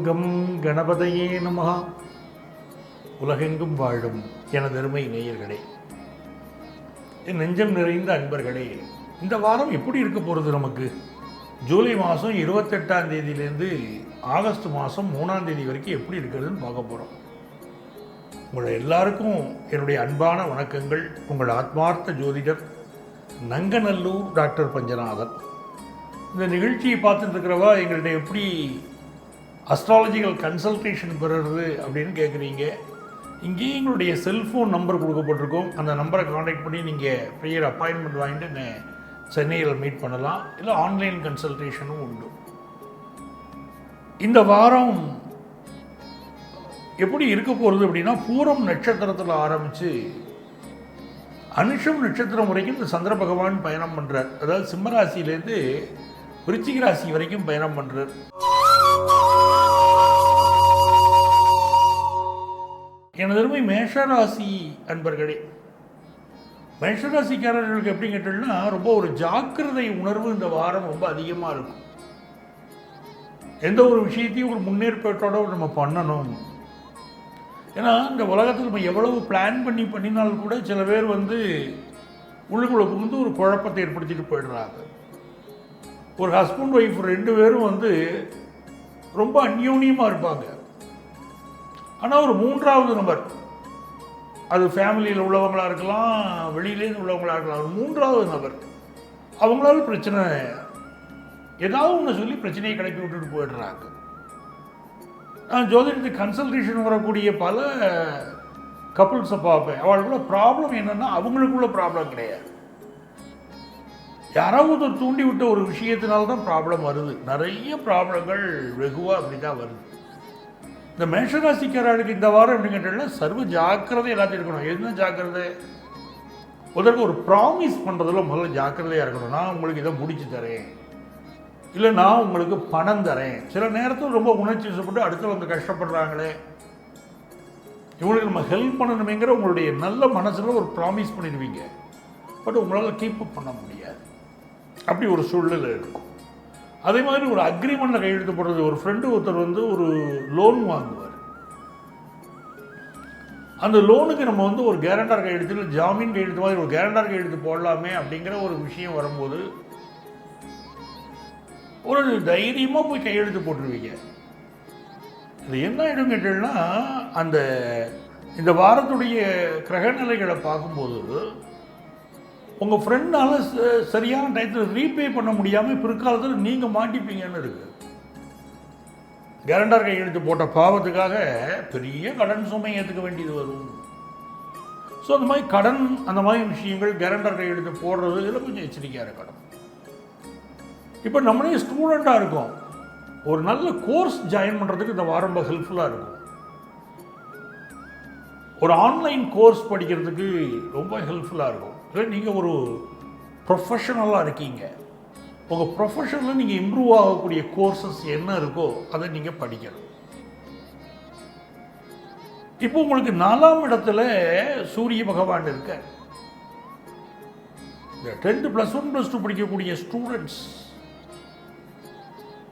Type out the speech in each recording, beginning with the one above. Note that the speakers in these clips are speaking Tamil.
கம் கணபதையே நமஹ. உலகெங்கும் வாழும் எனதருமை நேயர்களே, என் நெஞ்சம் நிறைந்த அன்பர்களே, இந்த வாரம் எப்படி இருக்க போகிறது? நமக்கு ஜூலை மாதம் 28ஆம் தேதியிலேருந்து ஆகஸ்ட் மாதம் 3ஆம் தேதி வரைக்கும் எப்படி இருக்கிறதுன்னு பார்க்க போகிறோம். உங்களை எல்லாருக்கும் என்னுடைய அன்பான வணக்கங்கள். உங்கள் ஆத்மார்த்த ஜோதிடர் நங்கநல்லூர் டாக்டர் பஞ்சநாதன். இந்த நிகழ்ச்சியை பார்த்துட்டு இருக்கிறவா எங்கள்கிட்ட எப்படி அஸ்ட்ராலஜிக்கல் கன்சல்டேஷன் பெறுறது அப்படின்னு கேட்குறீங்க. இங்கேயே எங்களுடைய செல்ஃபோன் நம்பர் கொடுக்கப்பட்டிருக்கோம். அந்த நம்பரை காண்டாக்ட் பண்ணி நீங்கள் ப்ரேயர் அப்பாயின்மெண்ட் வாங்கிட்டு சென்னையில் மீட் பண்ணலாம். இல்லை ஆன்லைன் கன்சல்டேஷனும் உண்டு. இந்த வாரம் எப்படி இருக்க போகிறது அப்படின்னா, பூரம் நட்சத்திரத்தில் ஆரம்பித்து அனுஷம் நட்சத்திரம் வரைக்கும் இந்த சந்திர பகவான் பயணம் பண்ணுறார். அதாவது சிம்மராசியிலேருந்து விருச்சிக ராசி வரைக்கும் பயணம் பண்ணுறார். எனதருமை மேஷராசி அன்பர்களே, மேஷராசிக்காரர்களுக்கு எப்படி கேட்டோம்னா, ரொம்ப ஒரு ஜாக்கிரதை உணர்வு இந்த வாரம் ரொம்ப அதிகமாக இருக்கும். எந்த ஒரு விஷயத்தையும் ஒரு முன்னேற்பாட்டோடு நம்ம பண்ணணும். ஏன்னா இந்த உலகத்தில் நம்ம எவ்வளவு பிளான் பண்ணினாலும் கூட சில பேர் உள்ளுக்குள்ள புகுந்து ஒரு குழப்பத்தை ஏற்படுத்திட்டு போயிடுறாங்க. ஒரு ஹஸ்பண்ட் ஒய்ஃப் 2 பேரும் ரொம்ப அந்யோன்யமாக இருப்பாங்க. ஆனால் ஒரு 3வது நபர், அது ஃபேமிலியில் உள்ளவங்களாக இருக்கலாம், வெளியிலேருந்து உள்ளவங்களாக இருக்கலாம், ஒரு 3வது நபர் அவங்களால பிரச்சனை ஏதாவது ஒன்று சொல்லி பிரச்சனையை கிளப்பி விட்டுட்டு போயிடுறாங்க. நான் ஜோதிடத்துக்கு கன்சல்டேஷன் வரக்கூடிய பல கப்புள்ஸை பார்ப்பேன். அவங்களுக்குள்ள ப்ராப்ளம் என்னென்னா, அவங்களுக்குள்ள ப்ராப்ளம் கிடையாது, யாராவது தூண்டி விட்ட ஒரு விஷயத்தினால்தான் ப்ராப்ளம் வருது. நிறைய ப்ராப்ளங்கள் வெகுவாக அப்படி தான் வருது. இந்த மேஷராசிக்காரர்களுக்கு இந்த வாரம் எப்படி கேட்டீங்கன்னா, சர்வ ஜாக்கிரதை எல்லாத்தையும் இருக்கணும். என்ன ஜாக்கிரதை? முதல்ல ஒரு ப்ராமிஸ் பண்ணுறதுல முதல்ல ஜாக்கிரதையாக இருக்கணும். நான் உங்களுக்கு இதை முடிச்சு தரேன், இல்லை நான் உங்களுக்கு பணம் தரேன். சில நேரத்தில் ரொம்ப உணர்ச்சி வசப்பட்டு அடுத்தவங்க கஷ்டப்படுறாங்களே, இவங்களுக்கு நம்ம ஹெல்ப் பண்ணணுமேங்கிற உங்களுடைய நல்ல மனசில் ஒரு ப்ராமிஸ் பண்ணிடுவீங்க. பட் உங்களால் கீப் அப் பண்ண முடியாது. அப்படி ஒரு சூழ்நிலை இருக்கும். அதே மாதிரி ஒரு அக்ரிமெண்ட்டில் கையெழுத்து போடுறது. ஒரு ஃப்ரெண்டு ஒருத்தர் ஒரு லோன் வாங்குவார். அந்த லோனுக்கு நம்ம ஒரு கேரண்டார் கையெழுத்து, இல்லை ஜாமீன் கையெழுத்து மாதிரி ஒரு கேரண்டார் கையெழுத்து போடலாமே அப்படிங்கிற ஒரு விஷயம் வரும்போது ஒரு தைரியமாக போய் கையெழுத்து போட்டுருவீங்க. இது என்ன ஆகிடும் கேட்டீங்கன்னா, இந்த வாரத்துடைய கிரகநிலைகளை பார்க்கும்போது உங்கள் ஃப்ரெண்டால் சரியான டயத்தில் ரீபே பண்ண முடியாமல் பிற்காலத்தில் நீங்கள் மாட்டிப்பீங்கன்னு இருக்குது. கேரண்டார் கையெழுத்து போட்ட பாவத்துக்காக பெரிய கடன் சுமை ஏற்றுக்க வேண்டியது வரும். ஸோ அந்த மாதிரி கடன், அந்த மாதிரி விஷயங்கள் கேரண்டார் கையெழுத்து போடுறது இதில் கொஞ்சம் எச்சரிக்கையாக இருக்கணும். இப்போ நம்மளே ஸ்டூடெண்ட்டாக இருக்கோம், ஒரு நல்ல கோர்ஸ் ஜாயின் பண்ணுறதுக்கு இந்த வாரம் ரொம்ப ஹெல்ப்ஃபுல்லாக இருக்கும். ஒரு ஆன்லைன் கோர்ஸ் படிக்கிறதுக்கு ரொம்ப ஹெல்ப்ஃபுல்லாக இருக்கும். இல்லை நீங்கள் ஒரு ப்ரொஃபஷனலாக இருக்கீங்க, உங்கள் ப்ரொஃபஷனில் நீங்கள் இம்ப்ரூவ் ஆகக்கூடிய கோர்சஸ் என்ன இருக்கோ அதை நீங்கள் படிக்கணும். இப்போ உங்களுக்கு 4ஆம் இடத்துல சூரிய பகவான் இருக்க. இந்த 10th +1 +2 படிக்கக்கூடிய ஸ்டூடெண்ட்ஸ்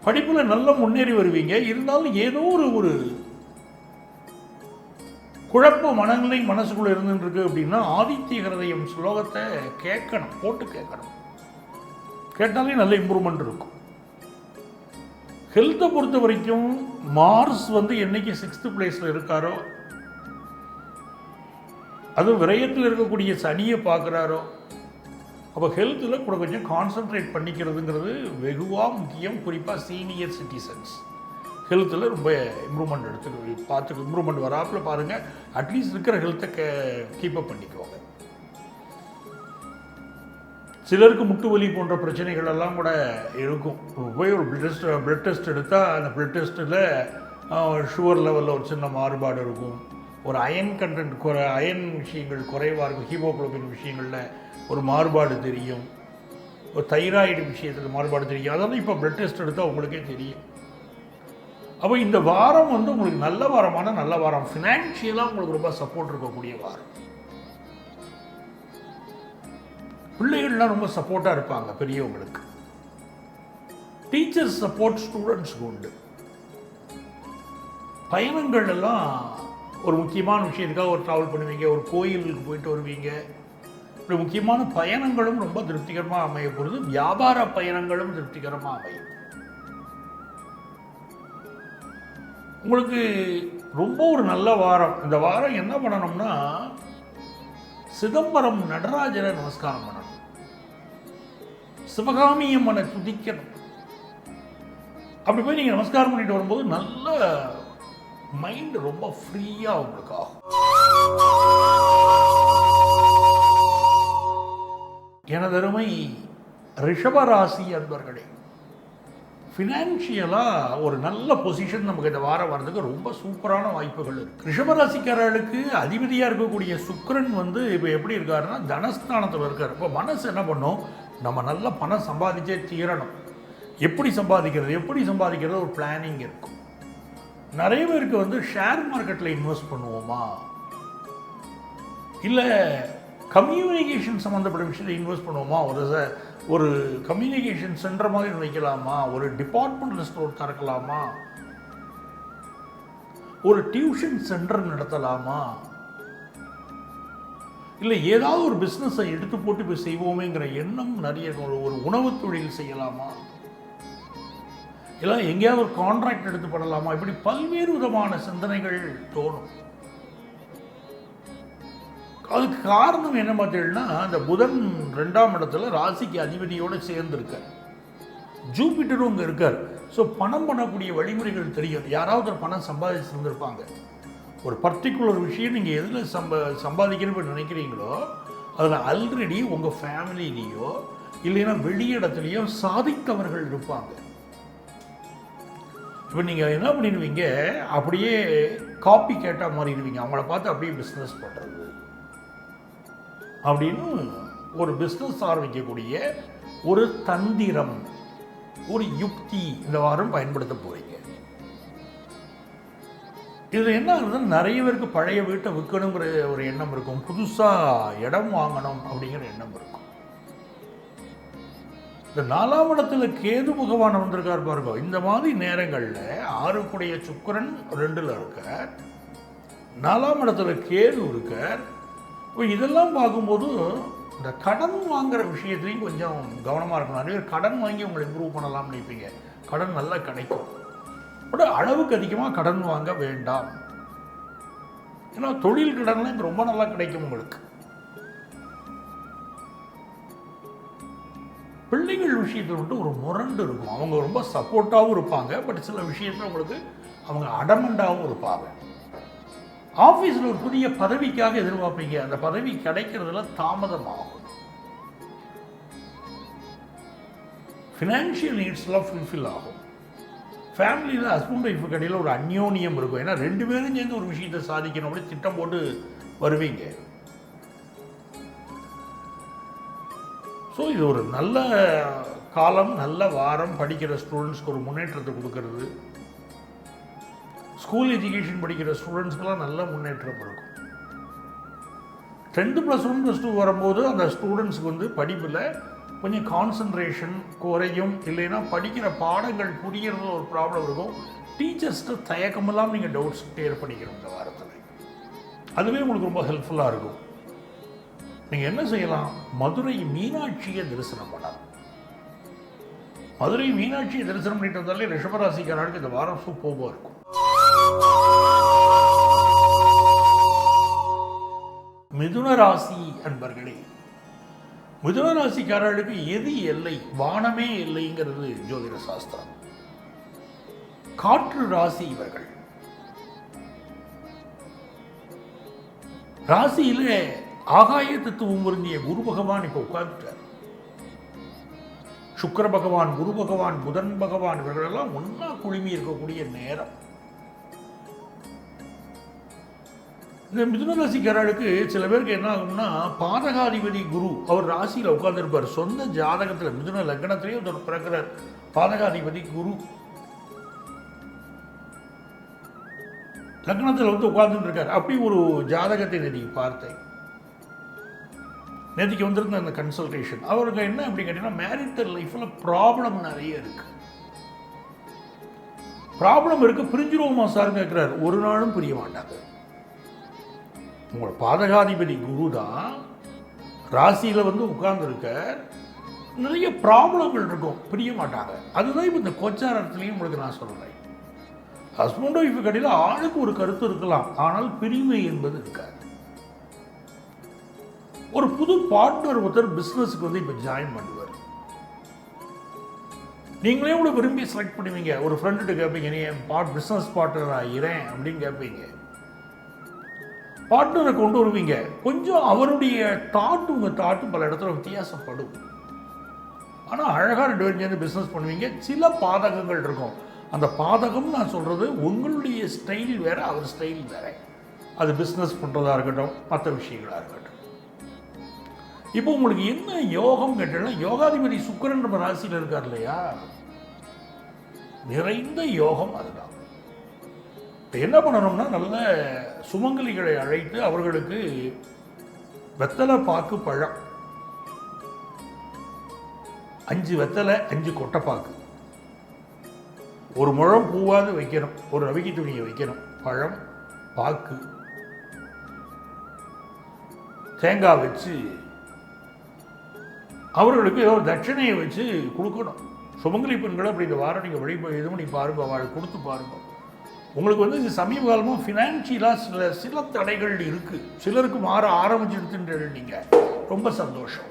படிப்பில் நல்லா முன்னேறி வருவீங்க. இருந்தாலும் ஏதோ ஒரு குழப்ப மனநிலை மனசுக்குள்ளே இருந்துருக்கு அப்படின்னா, ஆதித்ய ஹிருதயம் ஸ்லோகத்தை கேட்கணும், போட்டு கேட்கணும். கேட்டாலே நல்ல இம்ப்ரூவ்மெண்ட் இருக்கும். ஹெல்த்தை பொறுத்த வரைக்கும் மார்ஸ் என்னைக்கு 6th பிளேஸில் இருக்காரோ, அதுவும் விரயத்தில் இருக்கக்கூடிய சனியை பார்க்குறாரோ, அப்போ ஹெல்த்தில் கூட கொஞ்சம் கான்சன்ட்ரேட் பண்ணிக்கிறதுங்கிறது வெகுவாக முக்கியம். குறிப்பாக சீனியர் சிட்டிசன்ஸ் ஹெல்த்தில் ரொம்ப இம்ப்ரூவ்மெண்ட் பார்த்து இம்ப்ரூவ்மெண்ட் வராப்பில் பாருங்கள். அட்லீஸ்ட் இருக்கிற ஹெல்த்தை கீப்பப் பண்ணிக்குவாங்க. சிலருக்கு முட்டு வலி போன்ற பிரச்சனைகள் எல்லாம் கூட இருக்கும். போய் ஒரு பிளட் டெஸ்ட் எடுத்தால் அந்த பிளட் டெஸ்ட்டில் சுகர் லெவலில் ஒரு சின்ன மாறுபாடு இருக்கும். ஒரு அயன் கண்டென்ட் அயன் விஷயங்கள் குறைவாக இருக்கும். ஹீமோகுளோபின் விஷயங்களில் ஒரு மாறுபாடு தெரியும். ஒரு தைராய்டு விஷயத்தில் மாறுபாடு தெரியும். அதெல்லாம் இப்போ பிளட் டெஸ்ட் எடுத்தால் உங்களுக்கே தெரியும். அப்போ இந்த வாரம் உங்களுக்கு நல்ல வாரம், ஃபினான்ஷியலாக உங்களுக்கு ரொம்ப சப்போர்ட் இருக்கக்கூடிய வாரம். பிள்ளைகள்லாம் ரொம்ப சப்போர்ட்டாக இருப்பாங்க பெரியவங்களுக்கு. டீச்சர்ஸ் சப்போர்ட் ஸ்டூடெண்ட்ஸுக்கு உண்டு. பயணங்கள் எல்லாம் ஒரு முக்கியமான விஷயத்துக்காக ஒரு ட்ராவல் பண்ணுவீங்க, ஒரு கோயிலுக்கு போயிட்டு வருவீங்க. இப்படி முக்கியமான பயணங்களும் ரொம்ப திருப்திகரமாக அமைய போகிறது. வியாபார பயணங்களும் திருப்திகரமாக அமையும். உங்களுக்கு ரொம்ப ஒரு நல்ல வாரம். இந்த வாரம் என்ன பண்ணணும்னா, சிதம்பரம் நடராஜரை நமஸ்காரம் பண்ணணும், சிவகாமி அம்மனை துதிக்கணும். அப்படி போய் நீங்கள் நமஸ்காரம் பண்ணிட்டு வரும்போது நல்ல மைண்ட் ரொம்ப ஃப்ரீயாக உங்களுக்கு ஆகும். எனதருமை ரிஷபராசி அன்பர்களே, ஃபினான்ஷியலாக ஒரு நல்ல பொசிஷன் நமக்கு இந்த வாரம் வர்றதுக்கு ரொம்ப சூப்பரான வாய்ப்புகள் இருக்குது. ரிஷபராசிக்காரர்களுக்கு அதிபதியாக இருக்கக்கூடிய சுக்கிரன் இப்போ எப்படி இருக்காருன்னா தனஸ்தானத்தில் இருக்கார். இப்போ மனசு என்ன பண்ணும், நம்ம நல்ல பணம் சம்பாதிச்சே தீரணும். எப்படி சம்பாதிக்கிறது ஒரு பிளானிங் இருக்கும். நிறைய பேருக்கு ஷேர் மார்க்கெட்டில் இன்வெஸ்ட் பண்ணுவோமா, இல்லை கம்யூனிகேஷன் சம்மந்தப்பட்ட விஷயத்தில் இன்வெஸ்ட் பண்ணுவோமா, ஒரு கம்யூனிகேஷன் சென்டர் மாதிரி வைக்கலாமா, ஒரு டிபார்ட்மெண்டல் ஸ்டோர் திறக்கலாமா, ஒரு டியூஷன் சென்டர் நடத்தலாமா, இல்லை ஏதாவது ஒரு பிஸ்னஸை எடுத்து போட்டு போய் செய்வோமேங்கிற எண்ணம் நிறைய. ஒரு உணவு தொழில் செய்யலாமா, இல்லை எங்கேயாவது ஒரு கான்ட்ராக்ட் எடுத்து பண்ணலாமா, இப்படி பல்வேறு விதமான சிந்தனைகள் தோணும். அதுக்கு காரணம் என்ன பார்த்தீங்கன்னா, அந்த புதன் 2ஆம் இடத்துல ராசிக்கு அதிபதியோடு சேர்ந்துருக்கார், ஜூபிட்டரும் இங்கே இருக்கார். ஸோ பணம் பண்ணக்கூடிய வழிமுறைகள் தெரியும். யாராவது ஒரு பணம் சம்பாதிச்சு இருந்திருப்பாங்க. ஒரு பர்டிகுலர் விஷயம் நீங்கள் எதில் சம்பாதிக்கணும்னு நினைக்கிறீங்களோ அதில் ஆல்ரெடி உங்கள் ஃபேமிலிலேயோ இல்லைன்னா வெளியிடத்துலையோ சாதித்தவர்கள் இருப்பாங்க. இப்போ நீங்கள் என்ன பண்ணிடுவீங்க, அப்படியே காப்பி கேட்டால் மாறிடுவீங்க. அவங்கள பார்த்து அப்படியே பிஸ்னஸ் பண்ணுறது அப்படின்னு ஒரு பிஸ்னஸ் ஆரம்பிக்கக்கூடிய ஒரு தந்திரம், ஒரு யுக்தி இந்த வாரம் பயன்படுத்த போகிறீங்க. இதில் என்ன ஆகுதுன்னா, நிறைய பேருக்கு பழைய வீட்டை விற்கணுங்கிற ஒரு எண்ணம் இருக்கும், புதுசாக இடம் வாங்கணும் அப்படிங்கிற எண்ணம் இருக்கும். இந்த 4ஆம் இடத்துல கேது பகவான் வந்திருக்கார் பாருங்க. இந்த மாதிரி நேரங்களில் 6 சுக்கிரன் 2ல் இருக்கார், 4ஆம் இடத்துல கேது இருக்கார். இப்போ இதெல்லாம் பார்க்கும்போது இந்த கடன் வாங்குற விஷயத்துலையும் கொஞ்சம் கவனமாக இருக்கணும். நிறைய பேர் கடன் வாங்கி உங்களை இம்ப்ரூவ் பண்ணலாம்னு நினைப்பீங்க. கடன் நல்லா கிடைக்கும், பட் அளவுக்கு அதிகமாக கடன் வாங்க வேண்டாம். ஏன்னா தொழில் கடன்லாம் ரொம்ப நல்லா கிடைக்கும் உங்களுக்கு. பிள்ளைகள் விஷயத்தில் ஒரு முரண்டு இருக்கும். அவங்க ரொம்ப சப்போர்ட்டாகவும் இருப்பாங்க, பட் சில விஷயத்தில் உங்களுக்கு அவங்க அடமண்டாகவும் இருப்பாங்க. ஆஃபீஸில் ஒரு புதிய பதவிக்காக எதிர்பார்ப்பீங்க, அந்த பதவி கிடைக்கிறதுல தாமதமாகும். ஃபினான்ஷியல் நீட்ஸ்லாம் ஃபுல்ஃபில் ஆகும். ஃபேமிலியில் ஹஸ்பண்ட் ஒய்ஃபுக்கு இடையில் ஒரு அந்யோன்யம் இருக்கும். ஏன்னா 2 பேரும் சேர்ந்து ஒரு விஷயத்தை சாதிக்கணும் அப்படி திட்டம் போட்டு வருவீங்க. ஸோ இது ஒரு நல்ல காலம், நல்ல வாரம். படிக்கிற ஸ்டூடெண்ட்ஸ்க்கு ஒரு முன்னேற்றத்தை கொடுக்கறது, ஸ்கூல் எஜுகேஷன் படிக்கிற ஸ்டூடெண்ட்ஸ்க்கெல்லாம் நல்ல முன்னேற்றம் இருக்கும். 10th +1 +2 வரும்போது அந்த ஸ்டூடெண்ட்ஸுக்கு படிப்பில் கொஞ்சம் கான்சன்ட்ரேஷன் குறையும், இல்லைன்னா படிக்கிற பாடங்கள் புரியறதுல ஒரு ப்ராப்ளம் இருக்கும். டீச்சர்ஸ்ட்டு தயக்கமெல்லாம் நீங்கள் டவுட்ஸ் கிளியர் பண்ணிக்கணும் இந்த வாரத்தில். அதுவே உங்களுக்கு ரொம்ப ஹெல்ப்ஃபுல்லாக இருக்கும். நீங்கள் என்ன செய்யலாம், மதுரை மீனாட்சியை தரிசனம் பண்ணலாம். மதுரை மீனாட்சியை தரிசனம் பண்ணிட்டு வந்தாலே ரிஷபராசிக்காரர்களுக்கு இந்த வாரம் சூப்பராக இருக்கும். மிதுன ராசி அன்பர்களே, மிதுன ராசிக்காரர்களுக்கு எது எல்லை, வானமே எல்லைங்கிறது ஜோதிட சாஸ்திரம். காற்று ராசி இவர்கள். ராசியிலே ஆகாய தத்துவம் பொருந்திய குரு பகவான் இப்போ உட்கார்ந்துட்டார். சுக்கிர பகவான், குரு பகவான், புதன் பகவான் இவர்களெல்லாம் ஒன்னா குழுமி இருக்கக்கூடிய நேரம். இந்த மிதுன ராசிக்காரர்களுக்கு சில பேருக்கு என்ன ஆகும்னா, பாதகாதிபதி குரு அவர் ராசியில் உட்கார்ந்துருப்பார். சொந்த ஜாதகத்தில் மிதுன லக்னத்திலேயே ஒருத்தர் பிறக்கிறார், பாதகாதிபதி குரு லக்னத்தில் உட்கார்ந்துட்டு இருக்கார். அப்படி ஒரு ஜாதகத்தை நேற்றுக்கு பார்த்தேன். நேற்றுக்கு வந்திருந்த அந்த கன்சல்டேஷன் அவருக்கு என்ன அப்படின்னு கேட்டீங்கன்னா, மேரிட்டல் லைஃப்பில் ப்ராப்ளம் நிறைய இருக்கு. ப்ராப்ளம் இருக்குது, பிரிஞ்சிருவோமா சார் கேட்குறாரு. ஒரு நாளும் பிரிய மாட்டாங்க. உங்களோட பாதகாதிபதி குரு தான் ராசியில் வந்து உட்கார்ந்துருக்க, நிறைய ப்ராப்ளங்கள் இருக்கும், பிரிய மாட்டாங்க. அதுதான் இப்போ இந்த கோச்சாரத்துலேயும் உங்களுக்கு நான் சொல்கிறேன். ஹஸ்பண்ட் ஒய்ஃபு கடையில் ஆளுக்கு ஒரு கருத்து இருக்கலாம், ஆனால் பிரிமை என்பது இருக்காது. ஒரு புது பார்ட்னர் ஒருத்தர் பிஸ்னஸுக்கு வந்து இப்போ ஜாயின் பண்ணுவார். நீங்களே கூட விரும்பி செலக்ட் பண்ணுவீங்க. ஒரு ஃப்ரெண்டுகிட்ட கேட்பீங்க, நீ என் பிஸ்னஸ் பார்ட்னர் ஆகிறேன் அப்படின்னு கேட்பீங்க. பார்ட்னரை கொண்டு வருவீங்க. கொஞ்சம் அவருடைய தாட்டு உங்கள் தாட்டும் பல இடத்துல வித்தியாசப்படும். ஆனால் அழகாக 2 பேரும் சேர்ந்து பிஸ்னஸ் பண்ணுவீங்க. சில பாதகங்கள் இருக்கும். அந்த பாதகம் நான் சொல்கிறது உங்களுடைய ஸ்டைல் வேறு, அவர் ஸ்டைல் வேறு. அது பிஸ்னஸ் பண்ணுறதா இருக்கட்டும், மற்ற விஷயங்களாக இருக்கட்டும். இப்போ உங்களுக்கு என்ன யோகம் கேட்டீங்கன்னா, யோகாதிபதி சுக்கிரன் நம்ம ராசியில் இருக்கார் இல்லையா, நிறைந்த யோகம் அதுதான். இப்போ என்ன பண்ணணும்னா, நல்ல சுமங்கலிகளை அழைத்து அவர்களுக்கு வெத்தலை பாக்கு பழம், 5 வெத்தலை 5 கொட்டைப்பாக்கு, 1 முழம் பூவாவது வைக்கணும், ஒரு ரவிக்கை துணியை வைக்கணும், பழம் பாக்கு தேங்காய் வச்சு அவர்களுக்கு ஏதோ ஒரு தட்சணையை வச்சு கொடுக்கணும். சுமங்கலி பெண்களை அப்படி இந்த வாரம் நீங்கள் இது பண்ணி பாருங்க, அவள் கொடுத்து பாருங்க. உங்களுக்கு வந்து இது சமீப காலமாக ஃபினான்ஷியலாக சில தடைகள் இருக்குது. சிலருக்கு மாற ஆரம்பிச்சுடுத்துன்னு நீங்கள் ரொம்ப சந்தோஷம்.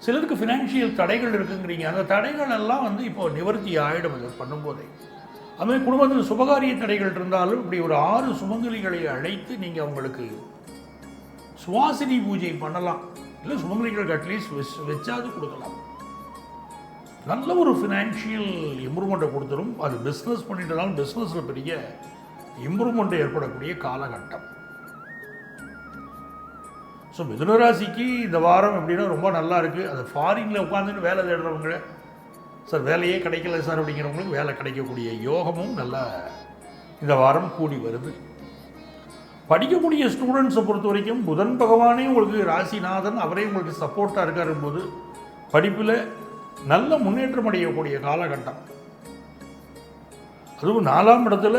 சிலருக்கு ஃபினான்ஷியல் தடைகள் இருக்குங்கிறீங்க. அந்த தடைகள் எல்லாம் வந்து இப்போ நிவர்த்தி ஆகிடும் அதை பண்ணும்போதே. அதுமாதிரி குடும்பத்தில் சுபகாரிய தடைகள் இருந்தாலும் இப்படி ஒரு 6 சுமங்கலிகளை அழைத்து நீங்கள் அவங்களுக்கு சுவாசினி பூஜை பண்ணலாம். இல்லை சுமங்கலிகளுக்கு அட்லீஸ்ட் வச்சாது கொடுக்கலாம். நல்ல ஒரு ஃபினான்ஷியல் இம்ப்ரூவ்மெண்ட்டை கொடுத்துரும். அது பிஸ்னஸ் பண்ணிட்டதாலும் பிஸ்னஸில் பெரிய இம்ப்ரூவ்மெண்ட் ஏற்படக்கூடிய காலகட்டம். ஸோ மிதுனராசிக்கு இந்த வாரம் எப்படின்னா ரொம்ப நல்லா இருக்குது. அது ஃபாரினில் உட்காந்துட்டு வேலை தேடுறவங்க, சார் வேலையே கிடைக்கல சார் அப்படிங்கிறவங்களுக்கு வேலை கிடைக்கக்கூடிய யோகமும் நல்லா இந்த வாரம் கூடி வருது. படிக்கக்கூடிய ஸ்டூடெண்ட்ஸை பொறுத்த வரைக்கும் புதன் பகவானே உங்களுக்கு ராசிநாதன், அவரே உங்களுக்கு சப்போர்ட்டாக இருக்கார் போது படிப்பில் நல்ல முன்னேற்றம் அடையக்கூடிய காலகட்டம். அதுவும் 4ஆம் இடத்துல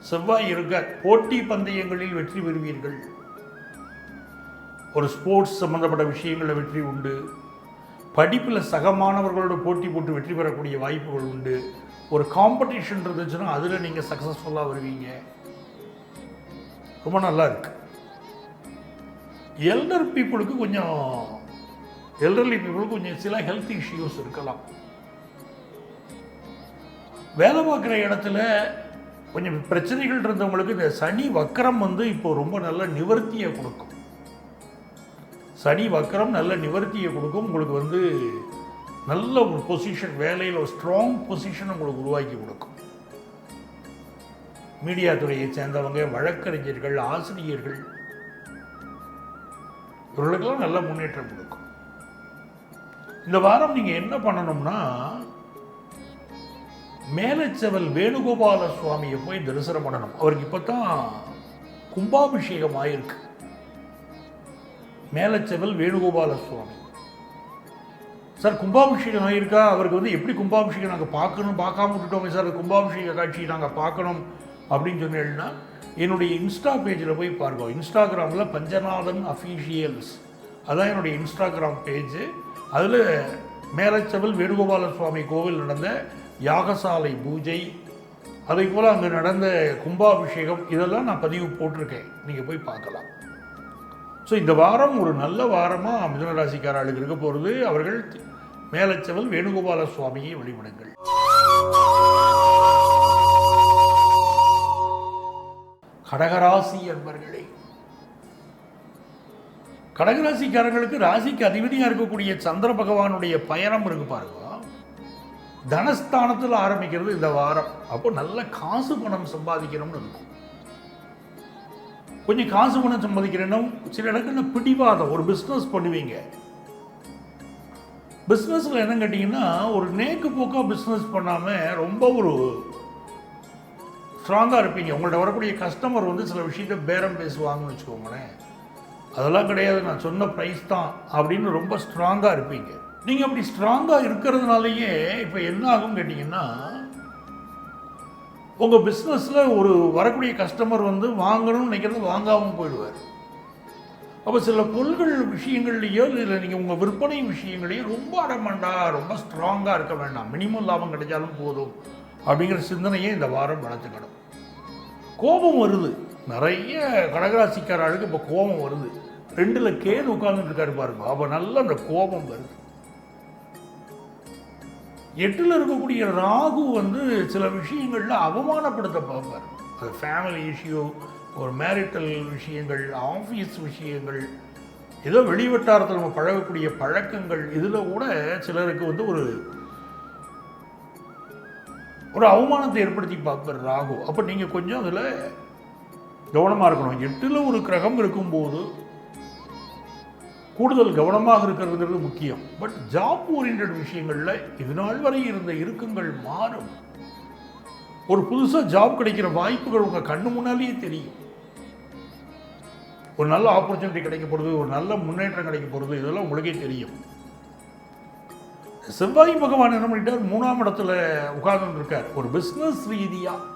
செவ்வாய் இருக்கார். போட்டி பந்தயங்களில் வெற்றி பெறுவீர்கள். ஒரு ஸ்போர்ட்ஸ் சம்மந்தப்பட்ட விஷயங்களில் வெற்றி உண்டு. படிப்பில் சக மாணவர்களோட போட்டி போட்டு வெற்றி பெறக்கூடிய வாய்ப்புகள் உண்டு. ஒரு காம்படிஷன் இருந்துச்சுன்னா அதில் நீங்கள் சக்ஸஸ்ஃபுல்லாக வருவீங்க. ரொம்ப நல்லா இருக்கு. எல்டர்லி பீப்புளுக்கு கொஞ்சம் சில ஹெல்த் இஷ்யூஸ் இருக்கலாம். வேலை பார்க்குற இடத்துல கொஞ்சம் பிரச்சனைகள் இருந்தவங்களுக்கு இந்த சனி வக்கரம் வந்து இப்போ ரொம்ப நல்ல நிவர்த்தியை கொடுக்கும். சனி வக்கரம் நல்ல நிவர்த்தியை கொடுக்கும். உங்களுக்கு வந்து நல்ல ஒரு பொசிஷன், வேலையில் ஒரு ஸ்ட்ராங் பொசிஷன் உங்களுக்கு உருவாக்கி கொடுக்கும். மீடியா துறையை சேர்ந்தவங்க, வழக்கறிஞர்கள், ஆசிரியர்கள், இவர்களுக்கெல்லாம் நல்ல முன்னேற்றம் கொடுக்கும். இந்த வாரம் நீங்கள் என்ன பண்ணணும்னா, மேலச்செவல் வேணுகோபால சுவாமியை போய் தரிசனம் பண்ணணும். அவருக்கு இப்போ தான் கும்பாபிஷேகம் ஆயிருக்கு. மேலச்செவல் வேணுகோபால சுவாமி சார் கும்பாபிஷேகம் ஆகியிருக்கா? அவருக்கு வந்து எப்படி கும்பாபிஷேகம் நாங்கள் பார்க்காம விட்டுட்டோமே சார், கும்பாபிஷேக காட்சி நாங்கள் பார்க்கணும் அப்படின்னு சொன்னீங்கன்னா என்னுடைய இன்ஸ்டா பேஜில் போய் பாருங்க. இன்ஸ்டாகிராமில் பஞ்சநாதன் அஃபீஷியல்ஸ், அதான் என்னுடைய இன்ஸ்டாகிராம் பேஜு. அதில் மேலச்செவல் வேணுகோபால சுவாமி கோவில் நடந்த யாகசாலை பூஜை, அதே போல் அங்கே நடந்த கும்பாபிஷேகம், இதெல்லாம் நான் பதிவு போட்டிருக்கேன், நீங்கள் போய் பார்க்கலாம். ஸோ இந்த வாரம் ஒரு நல்ல வாரமாக மிதுனராசிக்காரர்களுக்கு இருக்க போகிறது. அவர்கள் மேலச்செவல் வேணுகோபால சுவாமியை வழிபடுங்கள். கடகராசி என்பர்களே, கடகராசிக்காரர்களுக்கு ராசிக்கு அதிபதியாக இருக்கக்கூடிய சந்திர பகவானுடைய பயணம் இருக்கு பாருங்க. தனஸ்தானத்தில் ஆரம்பிக்கிறது இந்த வாரம். அப்போ நல்ல காசு பணம் சம்பாதிக்கணும்னு இருக்கும். கொஞ்சம் காசு பணம் சம்பாதிக்கிறேன்னா சில இடங்களில் பிடிவாதம், ஒரு பிஸ்னஸ் பண்ணுவீங்க. பிஸ்னஸில் என்ன கேட்டிங்கன்னா, ஒரு நேக்கு போக்காக பிஸ்னஸ் பண்ணாமல் ரொம்ப ஒரு ஸ்ட்ராங்காக இருப்பீங்க. உங்கள்ட்ட வரக்கூடிய கஸ்டமர் வந்து சில விஷயத்தை பேரம் பேசுவாங்கன்னு வச்சுக்கோங்களேன். அதெல்லாம் கிடையாது, நான் சொன்ன ப்ரைஸ் தான் அப்படின்னு ரொம்ப ஸ்ட்ராங்காக இருப்பீங்க. நீங்கள் அப்படி ஸ்ட்ராங்காக இருக்கிறதுனாலயே இப்போ என்ன ஆகும் கேட்டிங்கன்னா, உங்கள் பிஸ்னஸில் ஒரு வரக்கூடிய கஸ்டமர் வந்து வாங்கணும்னு நினைக்கிறது வாங்காமல் போயிடுவார். அப்போ சில பொருள்கள் விஷயங்கள்லையோ இல்லை நீங்கள் உங்கள் விற்பனை விஷயங்களையோ ரொம்ப அடமண்டா ரொம்ப ஸ்ட்ராங்காக இருக்க வேண்டாம், மினிமம் லாபம் கிடைச்சாலும் போதும் அப்படிங்கிற சிந்தனையை இந்த வாரம் வளர்த்துக்கணும். கோபம் வருது, நிறைய கடகராசிக்காரர்களுக்கு இப்போ கோபம் வருது. 2ல் கேது உட்கார்ந்துட்டு இருக்காரு பாருங்க, அப்போ நல்ல அந்த கோபம் வருது. 8ல் இருக்கக்கூடிய ராகு வந்து சில விஷயங்களில் அவமானப்படுத்த பார்ப்பார். அது ஃபேமிலி இஷ்யூ, ஒரு மேரிட்டல் விஷயங்கள், ஆஃபீஸ் விஷயங்கள், ஏதோ வெளிவட்டாரத்தில் நம்ம பழகக்கூடிய பழக்கங்கள், இதில் கூட சிலருக்கு வந்து ஒரு அவமானத்தை ஏற்படுத்தி பார்ப்பார் ராகு. அப்போ நீங்கள் கொஞ்சம் அதில் கவனமாக இருக்கணும். 8ல் ஒரு கிரகம் இருக்கும்போது கூடுதல் கவனமாக இருக்கிறதுங்கிறது முக்கியம். பட் ஜாப் ஓரியன்ட் விஷயங்களில் இது நாள் வரை இருந்த இறுக்கங்கள் மாறும். ஒரு புதுசாக ஜாப் கிடைக்கிற வாய்ப்புகள் உங்கள் கண்ணு முன்னாலேயே தெரியும். ஒரு நல்ல ஆப்பர்ச்சுனிட்டி கிடைக்க போகிறது, ஒரு நல்ல முன்னேற்றம் கிடைக்க போகிறது, இதெல்லாம் உங்களுக்கே தெரியும். செவ்வாய் பகவான் என்ன பண்ணிட்டார், 3ஆம் இடத்துல உட்கார்ந்து இருக்கார். ஒரு பிஸ்னஸ் ரீதியாக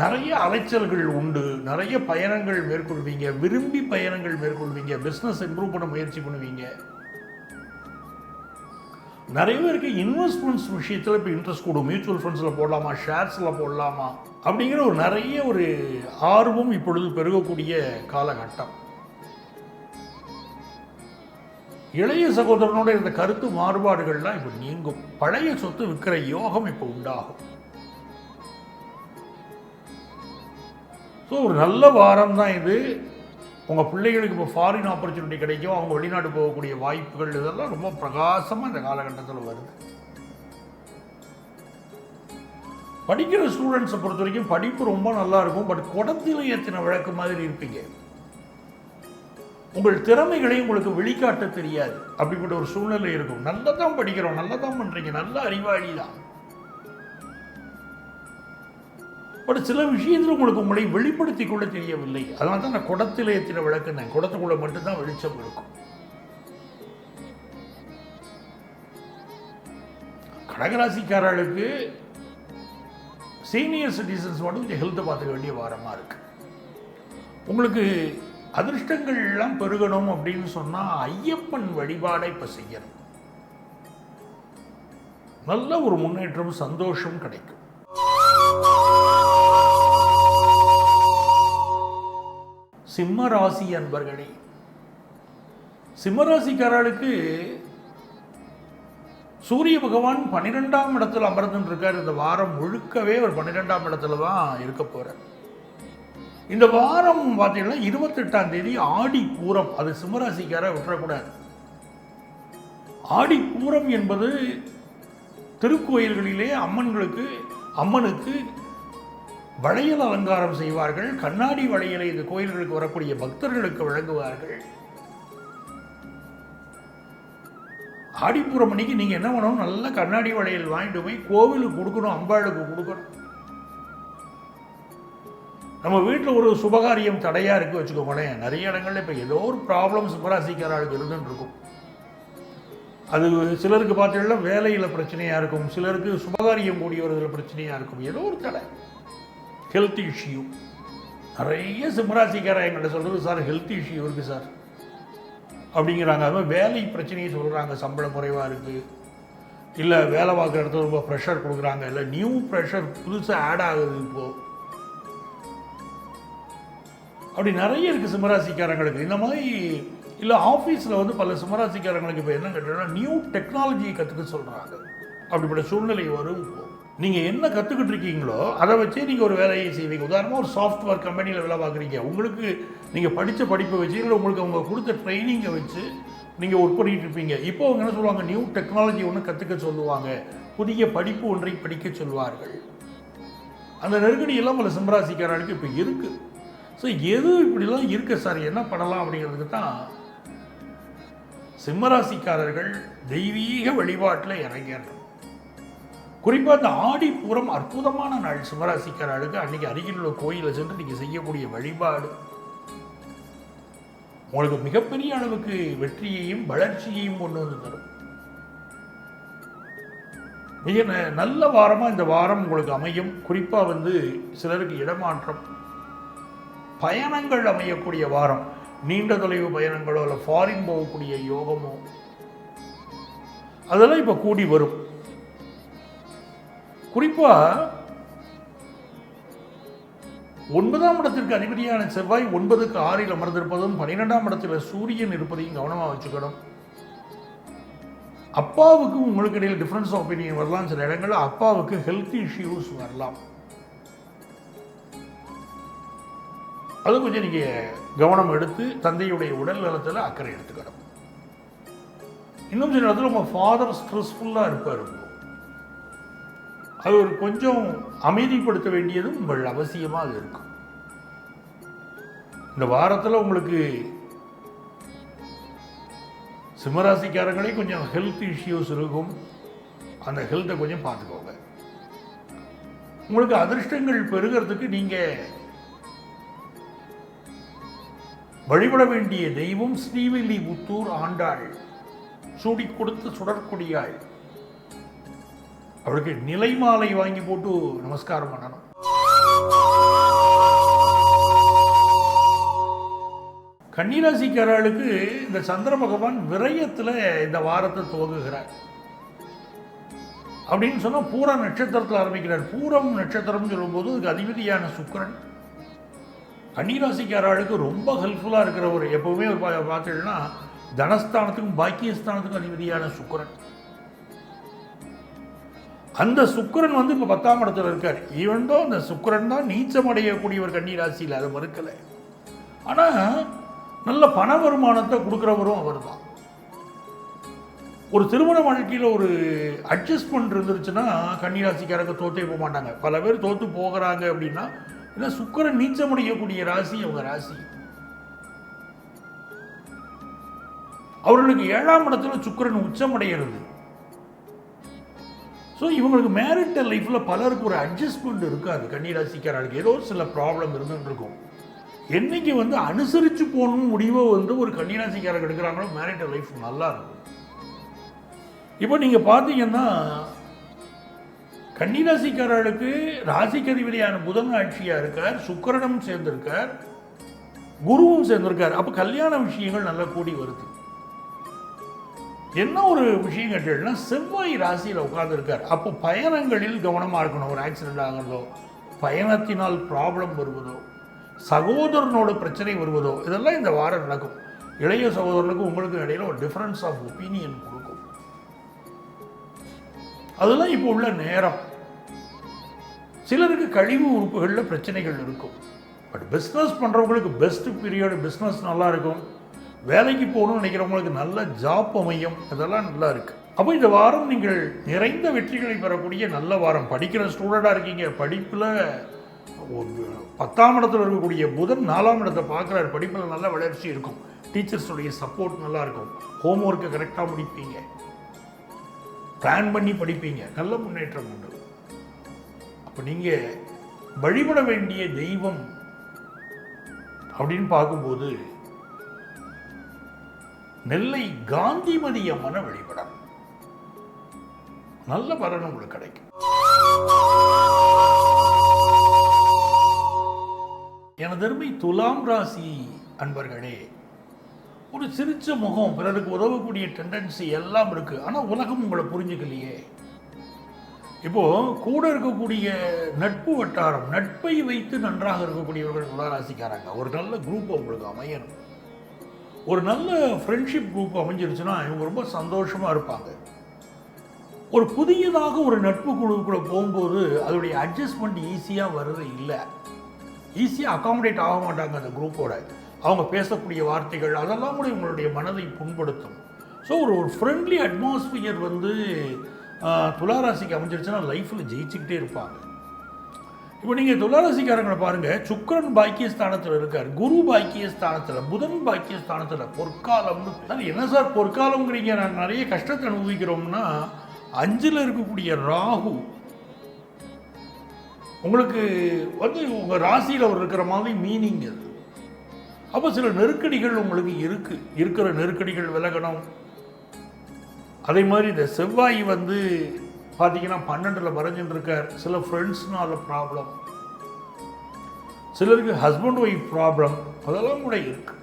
நிறைய அலைச்சல்கள் உண்டு, நிறைய பயணங்கள் மேற்கொள்வீங்க, விரும்பி பயணங்கள் மேற்கொள்வீங்க, பிஸ்னஸ் இம்ப்ரூவ் பண்ண முயற்சி பண்ணுவீங்க. நிறைய பேருக்கு இன்வெஸ்ட்மெண்ட்ஸ் விஷயத்தில் இப்போ இன்ட்ரெஸ்ட் கூடும். மியூச்சுவல் ஃபண்ட்ஸில் போடலாமா, ஷேர்ஸில் போடலாமா அப்படிங்கிற ஒரு ஆர்வம் இப்பொழுது பெருகக்கூடிய காலகட்டம். இளைய சகோதரனோட இந்த கருத்து மாறுபாடுகள்லாம் இப்போ நீங்கும். பழைய சொத்து விற்கிற யோகம் இப்போ உண்டாகும். ஸோ ஒரு நல்ல வாரம் தான் இது. உங்கள் பிள்ளைகளுக்கு இப்போ ஃபாரின் ஆப்பர்ச்சுனிட்டி கிடைக்கும், அவங்க வெளிநாடு போகக்கூடிய வாய்ப்புகள், இதெல்லாம் ரொம்ப பிரகாசமாக இந்த காலகட்டத்தில் வருது. படிக்கிற ஸ்டூடெண்ட்ஸை பொறுத்த வரைக்கும் படிப்பு ரொம்ப நல்லா இருக்கும். பட் குடத்தில் ஏற்றின விளக்கு மாதிரி இருப்பீங்க. உங்கள் திறமைகளை உங்களுக்கு வெளிக்காட்ட தெரியாது. அப்படிப்பட்ட ஒரு சூழ்நிலை இருக்கும். நல்லா தான் படிக்கிறோம், நல்லா தான் பண்ணுறீங்க, நல்ல அறிவாளி தான். பட் சில விஷயத்தில் உங்களுக்கு உங்களை வெளிப்படுத்தி கொள்ள தெரியவில்லை. அதனால தான் நான் குடத்தில் ஏற்றின விளக்குனேன். குடத்துக்குள்ள மட்டும்தான் வெளிச்சம் இருக்கும். கடகராசிக்காரர்களுக்கு சீனியர் சிட்டிசன்ஸ் மட்டும் கொஞ்சம் ஹெல்த்தை பார்த்துக்க வேண்டிய வாரமாக இருக்கு. உங்களுக்கு அதிர்ஷ்டங்கள் எல்லாம் பெருகணும் அப்படின்னு சொன்னால் ஐயப்பன் வழிபாடை இப்போ செய்யணும். நல்ல ஒரு முன்னேற்றம், சந்தோஷம் கிடைக்கும். சிம்ம ராசி அன்பர்களே, சிம்மராசிக்காரர்களுக்கு சூரிய பகவான் 12ஆம் இடத்துல அமர்ந்து இருக்கார். இந்த வாரம் முழுக்கவே ஒரு 12ஆம் இடத்துல தான் இருக்க போறார். இந்த வாரம் பார்த்தீங்கன்னா 28ஆம் தேதி ஆடி பூரம். அது சிம்மராசிக்கார விட்டுறக்கூடாது. ஆடி பூரம் என்பது திருக்கோயில்களிலே அம்மனுக்கு வளையல் அலங்காரம் செய்வார்கள். கண்ணாடி வளையலை இந்த கோயில்களுக்கு வரக்கூடிய பக்தர்களுக்கு வழங்குவார்கள். ஆடிப்பூரம் அன்னைக்கு நீங்க என்ன பண்ணணும், நல்ல கண்ணாடி வளையல் வாங்கிட்டு போய் கோவிலுக்கு கொடுக்கணும், அம்பாளுக்கு கொடுக்கணும். நம்ம வீட்டில் ஒரு சுபகாரியம் தடையா இருக்கு வச்சுக்கோங்களேன். நிறைய இடங்கள்ல இப்போ ஏதோ ஒரு ப்ராப்ளம் சிம்மராசிக்காரர்களுக்கு இருந்துட்டு இருக்கும். அது சிலருக்கு பார்த்தீங்கன்னா வேலையில் பிரச்சனையாக இருக்கும், சிலருக்கு சுபகாரியம் கூடிய வருவதில் பிரச்சனையாக இருக்கும், ஏதோ ஒரு தடை, ஹெல்த் இஷ்யூ. நிறைய சிம்மராசிக்காரர் என்கிட்ட சொல்கிறது, சார் ஹெல்த் இஷ்யூ இருக்குது சார் அப்படிங்கிறாங்க. அதுமாதிரி வேலை பிரச்சனையை சொல்கிறாங்க, சம்பளம் குறைவாக இருக்குது, இல்லை வேலை பார்க்குற இடத்துல ரொம்ப ப்ரெஷர் கொடுக்குறாங்க, இல்லை நியூ ப்ரெஷர் புதுசாக ஆட் ஆகுது இப்போது, அப்படி நிறைய இருக்குது சிம்மராசிக்காரங்களுக்கு. இந்த மாதிரி இல்லை ஆஃபீஸில் வந்து பல சிம்மராசிக்காரங்களுக்கு இப்போ என்ன கேட்டீங்கன்னா நியூ டெக்னாலஜியை கற்றுக்க சொல்கிறாங்க. அப்படிப்பட்ட சூழ்நிலை வரும். நீங்கள் என்ன கற்றுக்கிட்டு இருக்கீங்களோ அதை வச்சே நீங்கள் ஒரு வேலையை செய்வீங்க. உதாரணமாக ஒரு சாஃப்ட்வேர் கம்பெனியில் வேலை பார்க்குறீங்க. உங்களுக்கு நீங்கள் படித்த படிப்பை வச்சு இல்லை உங்களுக்கு அவங்க கொடுத்த ட்ரைனிங்கை வச்சு நீங்கள் ஒர்க் பண்ணிகிட்டு இருப்பீங்க. இப்போ அவங்க என்ன சொல்லுவாங்க, நியூ டெக்னாலஜி ஒன்று கற்றுக்க சொல்லுவாங்க, புதிய படிப்பு ஒன்றை படிக்க சொல்வார்கள். அந்த நெருக்கடியெல்லாம் பல சிம்மராசிக்காரர்களுக்கு இப்போ இருக்குது. ஸோ எது இப்படிலாம் இருக்கு சார், என்ன பண்ணலாம் அப்படிங்கிறதுக்கு தான் சிம்மராசிக்காரர்கள் தெய்வீக வழிபாட்டில் இறங்கிடுறோம். குறிப்பாக இந்த ஆடிப்பூரம் அற்புதமான நாள் சிம்மராசிக்காரர்களுக்கு. அன்றைக்கி அருகில் உள்ள கோயிலை சென்று நீங்கள் செய்யக்கூடிய வழிபாடு உங்களுக்கு மிகப்பெரிய அளவுக்கு வெற்றியையும் வளர்ச்சியையும் கொண்டு வந்து தரும். மிக நல்ல வாரமாக இந்த வாரம் உங்களுக்கு அமையும். குறிப்பாக சிலருக்கு இடமாற்றம், பயணங்கள் அமையக்கூடிய வாரம். நீண்ட தொலைவு பயணங்களோ இல்லை ஃபாரின் போகக்கூடிய யோகமோ அதெல்லாம் இப்போ கூடி வரும். குறிப்பாக 9ஆம் இடத்திற்கு அதிபதியான செவ்வாய் 9க்கு 6ல் அமர்ந்திருப்பதும் 12ஆம் இடத்தில் சூரியன் இருப்பதையும் கவனமாக வச்சுக்கணும். அப்பாவுக்கு உங்களுக்கு இடையில் டிஃபரன்ஸ் ஆஃப் ஒப்பீனியன் வரலாம். சில இடங்களில் அப்பாவுக்கு ஹெல்த் இஷ்யூஸ் வரலாம். அது கொஞ்சம் நீங்கள் கவனம் எடுத்து தந்தையுடைய உடல் நலத்தில் அக்கறை எடுத்துக்கணும். இன்னும் சில இடத்துல உங்கள் ஃபாதர் ஸ்ட்ரெஸ்ஃபுல்லாக இருப்பார். அது ஒரு கொஞ்சம் அமைதிப்படுத்த வேண்டியதும் உங்கள் அவசியமாக அது இருக்கும். இந்த வாரத்தில் உங்களுக்கு சிம்மராசிக்காரங்களே கொஞ்சம் ஹெல்த் இஷ்யூஸ் இருக்கும். அந்த ஹெல்த்தை கொஞ்சம் பார்த்துக்கோங்க. உங்களுக்கு அதிர்ஷ்டங்கள் பெருகிறதுக்கு நீங்கள் வழிபட வேண்டிய தெய்வம் ஸ்ரீவில்லிபுத்தூர் ஆண்டாள், சூடி கொடுத்து சுடற்கொடியாள். அவளுக்கு நிலை மாலை வாங்கி போட்டு நமஸ்காரம் பண்ணணும். கன்னிராசிக்காரர்களுக்கு இந்த சந்திர பகவான் விரயத்தில் இந்த வாரத்தை துவங்குகிறார். அப்படின்னு சொன்னால் பூர நட்சத்திரத்தில் ஆரம்பிக்கிறார். பூரம் நட்சத்திரம் சொல்லும்போது அதுக்கு அதிபதியான சுக்கிரன் கன்னிராசிக்காரர்களுக்கு ரொம்ப ஹெல்ப்ஃபுல்லாக இருக்கிறவர். எப்பவுமே ஒரு பார்த்தீங்கன்னா தனஸ்தானத்துக்கும் பாக்கியஸ்தானத்துக்கும் அதிபதியான சுக்கிரன். அந்த சுக்கிரன் இப்போ 10ஆம் இடத்துல இருக்கார். ஈவன் தான் அந்த சுக்கிரன் தான் நீச்சம் அடையக்கூடியவர் கன்னிராசியில், அதை மறுக்கலை. ஆனால் நல்ல பண வருமானத்தை கொடுக்குறவரும் அவர் தான். ஒரு திருமண வாழ்க்கையில் ஒரு அட்ஜஸ்ட்மெண்ட் இருந்துருச்சுன்னா கன்னிராசிக்காரங்க தோற்றே போக மாட்டாங்க. பல பேர் தோற்று போகிறாங்க அப்படின்னா ஏன்னா சுக்கிரன் நீச்சம் அடையக்கூடிய ராசி அவங்க ராசி. அவர்களுக்கு 7ஆம் இடத்துல சுக்கிரன் உச்சம் அடைகிறது. ஸோ இவங்களுக்கு மேரிட்டல் லைஃப்பில் பலருக்கு ஒரு அட்ஜஸ்ட்மெண்ட் இருக்காது. கன்னிராசிக்காரர்களுக்கு ஏதோ சில ப்ராப்ளம் இருந்துட்டு இருக்கும். என்னைக்கு அனுசரித்து போகணும் முடிவோ ஒரு கன்னிராசிக்காரர்கள் எடுக்கிறாங்களோ மேரிட்டல் லைஃப் நல்லா இருக்கும். இப்போ நீங்கள் பார்த்தீங்கன்னா கன்னிராசிக்காரர்களுக்கு ராசிக்கு அதிபதியான புதன் ஆட்சியாக இருக்கார், சுக்கிரனும் சேர்ந்திருக்கார், குருவும் சேர்ந்திருக்கார். அப்போ கல்யாண விஷயங்கள் நல்லா கூடி வருது. என்ன ஒரு விஷயம் கேட்டீங்கன்னா செவ்வாய் ராசியில் உட்கார்ந்துருக்கார். அப்போ பயணங்களில் கவனமாக இருக்கணும். ஒரு ஆக்சிடென்ட் ஆகிறதோ, பயணத்தினால் ப்ராப்ளம் வருவதோ, சகோதரனோட பிரச்சனை வருவதோ, இதெல்லாம் இந்த வாரம் நடக்கும். இளைய சகோதரனுக்கும் உங்களுக்கு இடையில ஒரு டிஃபரன்ஸ் ஆஃப் ஒப்பீனியன் கொடுக்கும். அதெல்லாம் இப்போ உள்ள நேரம். சிலருக்கு கழிவு உறுப்புகளில் பிரச்சனைகள் இருக்கும். பட் பிஸ்னஸ் பண்ணுறவங்களுக்கு பெஸ்ட் பீரியட், பிஸ்னஸ் நல்லா இருக்கும். வேலைக்கு போகணும்னு நினைக்கிறவங்களுக்கு நல்ல ஜாப் அமையும். இதெல்லாம் நல்லா இருக்குது. அப்போ இந்த வாரம் நீங்கள் நிறைந்த வெற்றிகளை பெறக்கூடிய நல்ல வாரம். படிக்கிற ஸ்டூடெண்ட்டாக இருக்கீங்க, படிப்பில் 10ஆம் இடத்துல இருக்கக்கூடிய புதன் 4ஆம் இடத்தை பார்க்குறாரு. படிப்பில் நல்ல வளர்ச்சி இருக்கும். டீச்சர்ஸுடைய சப்போர்ட் நல்லா இருக்கும். ஹோம்ஒர்க்கை கரெக்டாக முடிப்பீங்க, பிளான் பண்ணி படிப்பீங்க, நல்ல முன்னேற்றம் உண்டு. அப்போ நீங்கள் வழிபட வேண்டிய தெய்வம் அப்படின்னு பார்க்கும்போது நெல்லை காந்திமதி அம்மனை வழிபடம். நல்ல பலன் உங்களுக்கு கிடைக்கும். எனது அருமை துலாம் ராசி அன்பர்களே, ஒரு சிரிச்ச முகம், பிறருக்கு உதவக்கூடிய டெண்டன்சி எல்லாம் இருக்கு. ஆனால் உலகம் உங்களை புரிஞ்சுக்கலையே. இப்போ கூட இருக்கக்கூடிய நட்பு வட்டாரம், நட்பை வைத்து நன்றாக இருக்கக்கூடியவர்கள் துளாராசிக்காரங்க. ஒரு நல்ல குரூப் உங்களுக்கு அமையணும். ஒரு நல்ல ஃப்ரெண்ட்ஷிப் குரூப் அமைஞ்சிருச்சுன்னா இவங்க ரொம்ப சந்தோஷமாக இருப்பாங்க. ஒரு புதியதாக ஒரு நட்பு குழுக்குள்ளே போகும்போது அதோடைய அட்ஜஸ்ட்மெண்ட் ஈஸியாக வருது இல்லை, ஈஸியாக அகாமடேட் ஆக மாட்டாங்க அந்த குரூப்போட. அவங்க பேசக்கூடிய வார்த்தைகள் அதெல்லாம் கூட இவங்களுடைய மனதை புண்படுத்தும். ஸோ ஒரு ஃப்ரெண்ட்லி அட்மாஸ்பியர் துளாராசிக்கு அமைஞ்சிருச்சுன்னா லைஃப்பில் ஜெயிச்சுக்கிட்டே இருப்பாங்க. இப்போ நீங்கள் துளாராசிக்காரங்களை பாருங்கள், சுக்கிரன் பாக்கியஸ்தானத்தில் இருக்கார், குரு பாக்கியஸ்தானத்தில், புதன் பாக்கியஸ்தானத்தில். பொற்காலம்னு என்ன சார் பொற்காலம்ங்கிறீங்க? நாங்கள் நிறைய கஷ்டத்தை அனுபவிக்கிறோம்னா 5ல் இருக்கக்கூடிய ராகு உங்களுக்கு உங்கள் ராசியில் அவர் இருக்கிற மாதிரி மீனிங் அது. அப்போ சில நெருக்கடிகள் உங்களுக்கு இருக்கிற நெருக்கடிகள் விலகணும். அதே மாதிரி இந்த செவ்வாய் பார்த்தீங்கன்னா 12ல் மறைஞ்சுட்டு இருக்கார். சில ஃப்ரெண்ட்ஸ்னால ப்ராப்ளம், சிலருக்கு ஹஸ்பண்ட் ஒய்ஃப் ப்ராப்ளம், அதெல்லாம் கூட இருக்கு.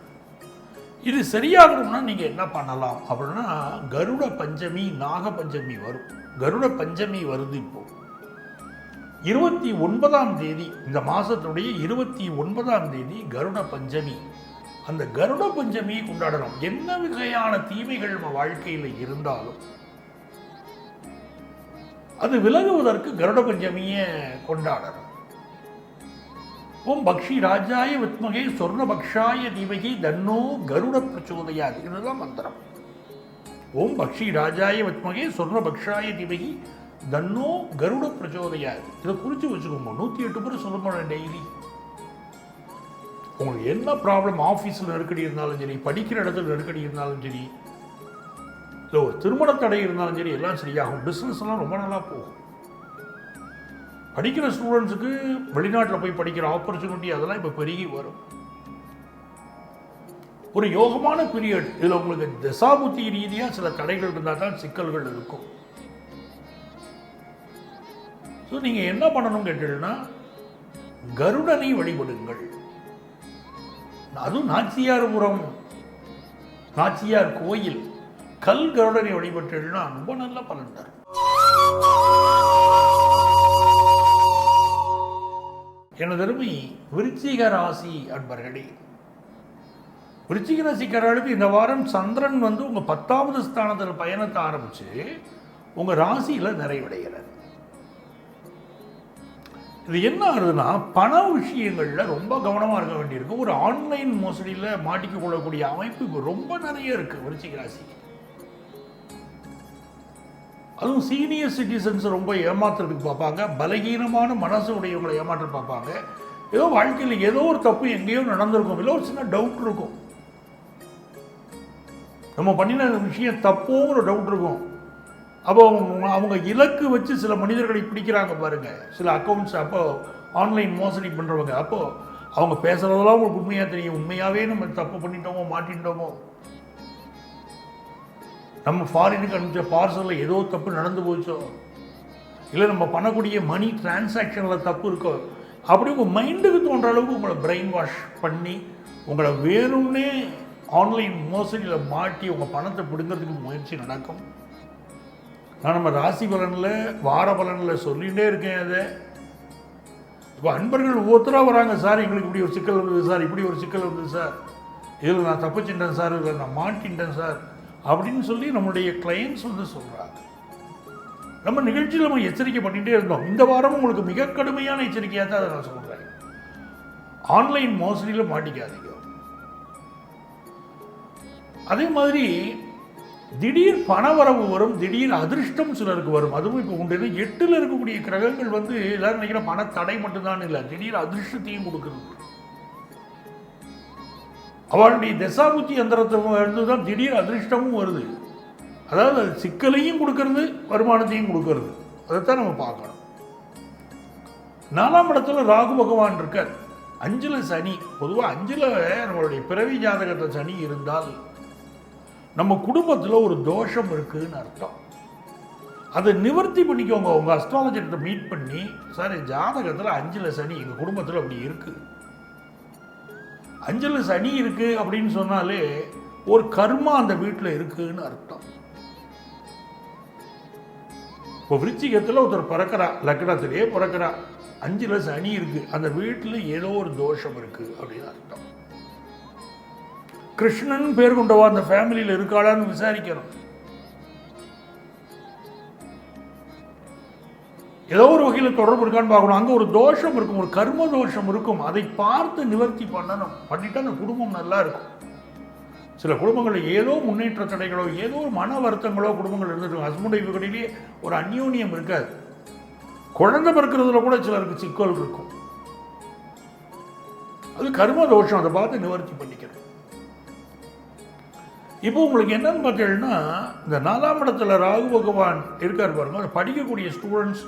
இது சரியாகணும்னா நீங்கள் என்ன பண்ணலாம் அப்படின்னா, கருட பஞ்சமி, நாக பஞ்சமி வரும். கருட பஞ்சமி வருது இப்போ 29ஆம் தேதி, இந்த மாதத்துடைய 29ஆம் தேதி கருட பஞ்சமி. அந்த கருட பஞ்சமியை கொண்டாடணும். என்ன வகையான தீமைகள் நம்ம வாழ்க்கையில் இருந்தாலும் அது விலகுவதற்கு கருட பஞ்சமியை கொண்டாடணும். ஓம் பக்ஷி ராஜாய வித்மகே சொர்ணபக்ஷாய தீமகி தன்னோ கருட பிரச்சோதயாது. இதுதான் மந்திரம். ஓம் பக்ஷி ராஜாய வித்மகே சொர்ணபக்ஷாய தீமகி தன்னோ கருட பிரச்சோதயாது. இதை குறித்து வச்சுக்கோங்க. 108 முறை சொல்லணும் டெய்லி. உங்களுக்கு என்ன ப்ராப்ளம், ஆஃபீஸில் நெருக்கடி இருந்தாலும் சரி, படிக்கிற இடத்துல நெருக்கடி இருந்தாலும் சரி, இல்லை ஒரு திருமண தடை இருந்தாலும் சரி, எல்லாம் சரியாகும். பிஸ்னஸ் எல்லாம் ரொம்ப நல்லா போகும். படிக்கிற ஸ்டூடெண்ட்ஸுக்கு வெளிநாட்டில் போய் படிக்கிற ஆப்பர்ச்சுனிட்டி அதெல்லாம் இப்போ பெருகி வரும். ஒரு யோகமான பீரியட். இதில் உங்களுக்கு தசாபுத்தி ரீதியாக சில தடைகள் இருந்தால் தான் சிக்கல்கள் இருக்கும். ஸோ நீங்கள் என்ன பண்ணணும் கேட்டீங்கன்னா, கருடனை வழிபடுங்கள். அதுவும் நாச்சியார்புரம் நாச்சியார் கோயில் கல் கருடனை வழிபட்டீங்கன்னா ரொம்ப நல்ல பலன் தரும். எனது அருமை விருச்சிக ராசி அன்பர்களே, விருச்சிக ராசிக்காரர்களுக்கு இந்த வாரம் சந்திரன் உங்கள் 10வது ஸ்தானத்தில் பயணத்தை ஆரம்பித்து உங்கள் ராசியில் நிறைவடைகிறது. இது என்ன ஆகுதுன்னா, பண விஷயங்களில் ரொம்ப கவனமாக இருக்க வேண்டியிருக்கு. ஒரு ஆன்லைன் மோசடியில் மாட்டிக்க கொள்ளக்கூடிய அமைப்பு இப்போ ரொம்ப நிறைய இருக்குது விருச்சிக ராசிக்கு. அதுவும் சீனியர் சிட்டிசன்ஸ் ரொம்ப ஏமாத்துறதுக்கு பார்ப்பாங்க. பலகீனமான மனசு உடையவங்களை ஏமாற்ற பார்ப்பாங்க. ஏதோ வாழ்க்கையில் ஏதோ ஒரு தப்பு எங்கேயோ நடந்திருக்கும், இல்லை ஒரு சின்ன டவுட் இருக்கும். நம்ம பண்ணின விஷயம் தப்போங்கிற டவுட் இருக்கும். அப்போ அவங்க இலக்கு வச்சு சில மனிதர்களை பிடிக்கிறாங்க பாருங்க, சில அக்கௌண்ட்ஸ். அப்போ ஆன்லைன் மோசடி பண்ணுறவங்க, அப்போது அவங்க பேசுகிறதெல்லாம் உங்களுக்கு உண்மையாக தெரியும். உண்மையாகவே நம்ம தப்பு பண்ணிட்டோமோ, மாட்டிட்டோமோ, நம்ம ஃபாரினுக்கு அனுப்பிச்ச பார்சலில் ஏதோ தப்பு நடந்து போச்சோ, இல்லை நம்ம பண்ணக்கூடிய மணி டிரான்சாக்ஷனில் தப்பு இருக்கோ, அப்படி உங்கள் மைண்டுக்கு தோன்ற அளவுக்கு உங்களை பிரெயின் வாஷ் பண்ணி உங்களை வேணும்னே ஆன்லைன் மோசடியில் மாட்டி உங்கள் பணத்தை பிடுங்கிறதுக்கு முயற்சி நடக்கும். நான் நம்ம ராசி பலனில், வார பலனில் சொல்லிகிட்டே இருக்கேன். அதை இப்போ அன்பர்கள் ஒவ்வொருத்தராக வராங்க. சார் எங்களுக்கு இப்படி ஒரு சிக்கல் வந்தது சார், இப்படி ஒரு சிக்கல் வந்தது சார், இதில் நான் தப்பிச்சிட்டேன் சார், இதில் நான் மாட்டின்ட்டேன் சார் அப்படின்னு சொல்லி நம்மளுடைய கிளையன்ட்ஸ் சொல்கிறாங்க. நம்ம நிகழ்ச்சியில் நம்ம எச்சரிக்கை பண்ணிகிட்டே இருந்தோம். இந்த வாரம் உங்களுக்கு மிக கடுமையான எச்சரிக்கையாக தான் அதை நான் சொல்கிறேன். ஆன்லைன் மோசடியில் மாட்டிக்காதீங்க. அதே மாதிரி திடீர் பணவரவு வரும், திடீர் அதிர்ஷ்டம் சிலருக்கு வரும். அதுவும் இப்போ உண்டு. 8ல் இருக்கக்கூடிய கிரகங்கள் எல்லாரும் நினைக்கிற பண தடை மட்டும்தான் இல்லை, திடீர் அதிர்ஷ்டத்தையும் கொடுக்குறது. அவளுடைய தசாபுத்தி யந்திரத்தும் இருந்துதான் திடீர் அதிர்ஷ்டமும் வருது. அதாவது அது சிக்கலையும் கொடுக்கறது, வருமானத்தையும் கொடுக்கறது. அதைத்தான் நம்ம பார்க்கணும். 4ஆம் இடத்துல ராகு பகவான் இருக்கார். 5ல் சனி. பொதுவாக 5ல் நம்மளுடைய பிறவி ஜாதகத்தை சனி இருந்தால் நம்ம குடும்பத்தில் ஒரு தோஷம் இருக்குதுன்னு அர்த்தம். அதை நிவர்த்தி பண்ணிக்கோங்க. உங்கள் அஸ்ட்ராலஜர்கிட்ட மீட் பண்ணி, சார் என் ஜாதகத்தில் 5ல் சனி, எங்கள் குடும்பத்தில் அப்படி இருக்குது, 5ல் சனி இருக்குது அப்படின்னு சொன்னாலே ஒரு கர்மா அந்த வீட்டில் இருக்குதுன்னு அர்த்தம். இப்போ விருச்சிகத்தில் ஒருத்தர் பிறக்கிறா, லக்னத்திலேயே பிறக்கிறா, 5ல் சனி இருக்குது, அந்த வீட்டில் ஏதோ ஒரு தோஷம் இருக்குது அப்படின்னு அர்த்தம். கிருஷ்ணன் பேர் கொண்டவா அந்த ஃபேமிலியில் இருக்காளான்னு விசாரிக்கணும். ஏதோ ஒரு வகையில் தொடர்பு இருக்கான்னு பார்க்கணும். அங்கே ஒரு தோஷம் இருக்கும், ஒரு கர்ம தோஷம் இருக்கும். அதை பார்த்து நிவர்த்தி பண்ணணும். பண்ணிட்டா அந்த குடும்பம் நல்லா இருக்கும். சில குடும்பங்களில் ஏதோ முன்னேற்ற தடைகளோ, ஏதோ ஒரு மன வருத்தங்களோ குடும்பங்கள் இருந்துட்டு ஹஸ்பண்ட் ஒய்ஃபுகளிலேயே ஒரு அந்யோன்யம் இருக்காது. குழந்தை பிறக்கிறதுல கூட சிலருக்கு சிக்கல் இருக்கும். அது கர்ம தோஷம். அதை பார்த்து நிவர்த்தி பண்ணிக்கணும். இப்போ உங்களுக்கு என்னன்னு பார்த்தீங்கன்னா, இந்த 4ஆம் இடத்துல ராகு பகவான் இருக்கார் பாருங்க. படிக்கக்கூடிய ஸ்டூடெண்ட்ஸ்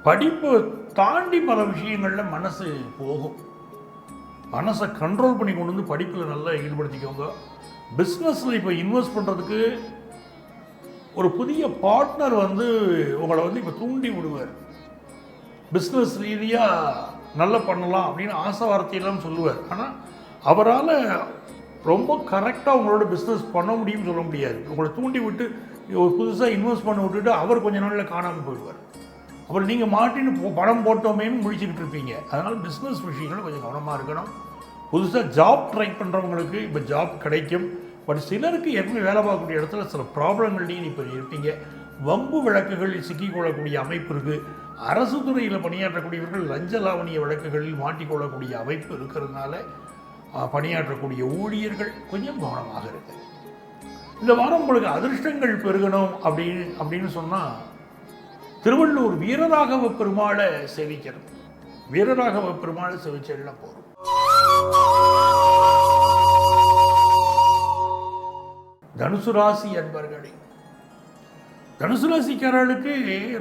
படிப்பு தாண்டி பல விஷயங்களில் மனசு போகும். மனசை கண்ட்ரோல் பண்ணி கொண்டு வந்து படிப்பில் நல்லா ஈடுபடுத்திக்கோங்க. பிஸ்னஸில் இப்போ இன்வெஸ்ட் பண்ணுறதுக்கு ஒரு புதிய பார்ட்னர் வந்து உங்களை வந்து இப்போ தூண்டி விடுவார். பிஸ்னஸ் ரீதியாக நல்லா பண்ணலாம் அப்படின்னு ஆசை வார்த்தையெல்லாம் சொல்லுவார். ஆனால் அவரால் ரொம்ப கரெக்டாக உங்களோட பிஸ்னஸ் பண்ண முடியும்னு சொல்ல முடியாது. உங்களை தூண்டி விட்டு ஒரு புதுசாக இன்வெஸ்ட் பண்ண விட்டுட்டு அவர் கொஞ்ச நாளில் காணாமல் போயிடுவார். அப்புறம் நீங்கள் மாட்டின்னு பணம் போட்டோமேன்னு முடிச்சுக்கிட்டு இருப்பீங்க. அதனால் பிஸ்னஸ் விஷயங்கள் கொஞ்சம் கவனமாக இருக்கணும். புதுசாக ஜாப் ட்ரை பண்ணுறவங்களுக்கு இப்போ ஜாப் கிடைக்கும். பட் சிலருக்கு ஏற்கனவே வேலை பார்க்கக்கூடிய இடத்துல சில ப்ராப்ளங்கள்லையும் இப்போ இருப்பீங்க. வம்பு வழக்குகளில் சிக்கிக்கொள்ளக்கூடிய அமைப்பு இருக்குது. அரசு துறையில் பணியாற்றக்கூடியவர்கள் லஞ்ச லாவணிய வழக்குகளில் மாட்டிக்கொள்ளக்கூடிய அமைப்பு இருக்கிறதுனால பணியாற்றக்கூடிய ஊழியர்கள் கொஞ்சம் கவனமாக இருக்கு. இந்த வாரம் உங்களுக்கு அதிர்ஷ்டங்கள் பெருகணும் அப்படின்னு சொன்னால் திருவள்ளூர் வீரராகவ பெருமாளை சேவிக்கிறது. வீரராகவ பெருமாளை சேவிச்சல்ல போகிறோம். தனுசு ராசி அன்பர்களே, தனுசு ராசிக்காரர்களுக்கு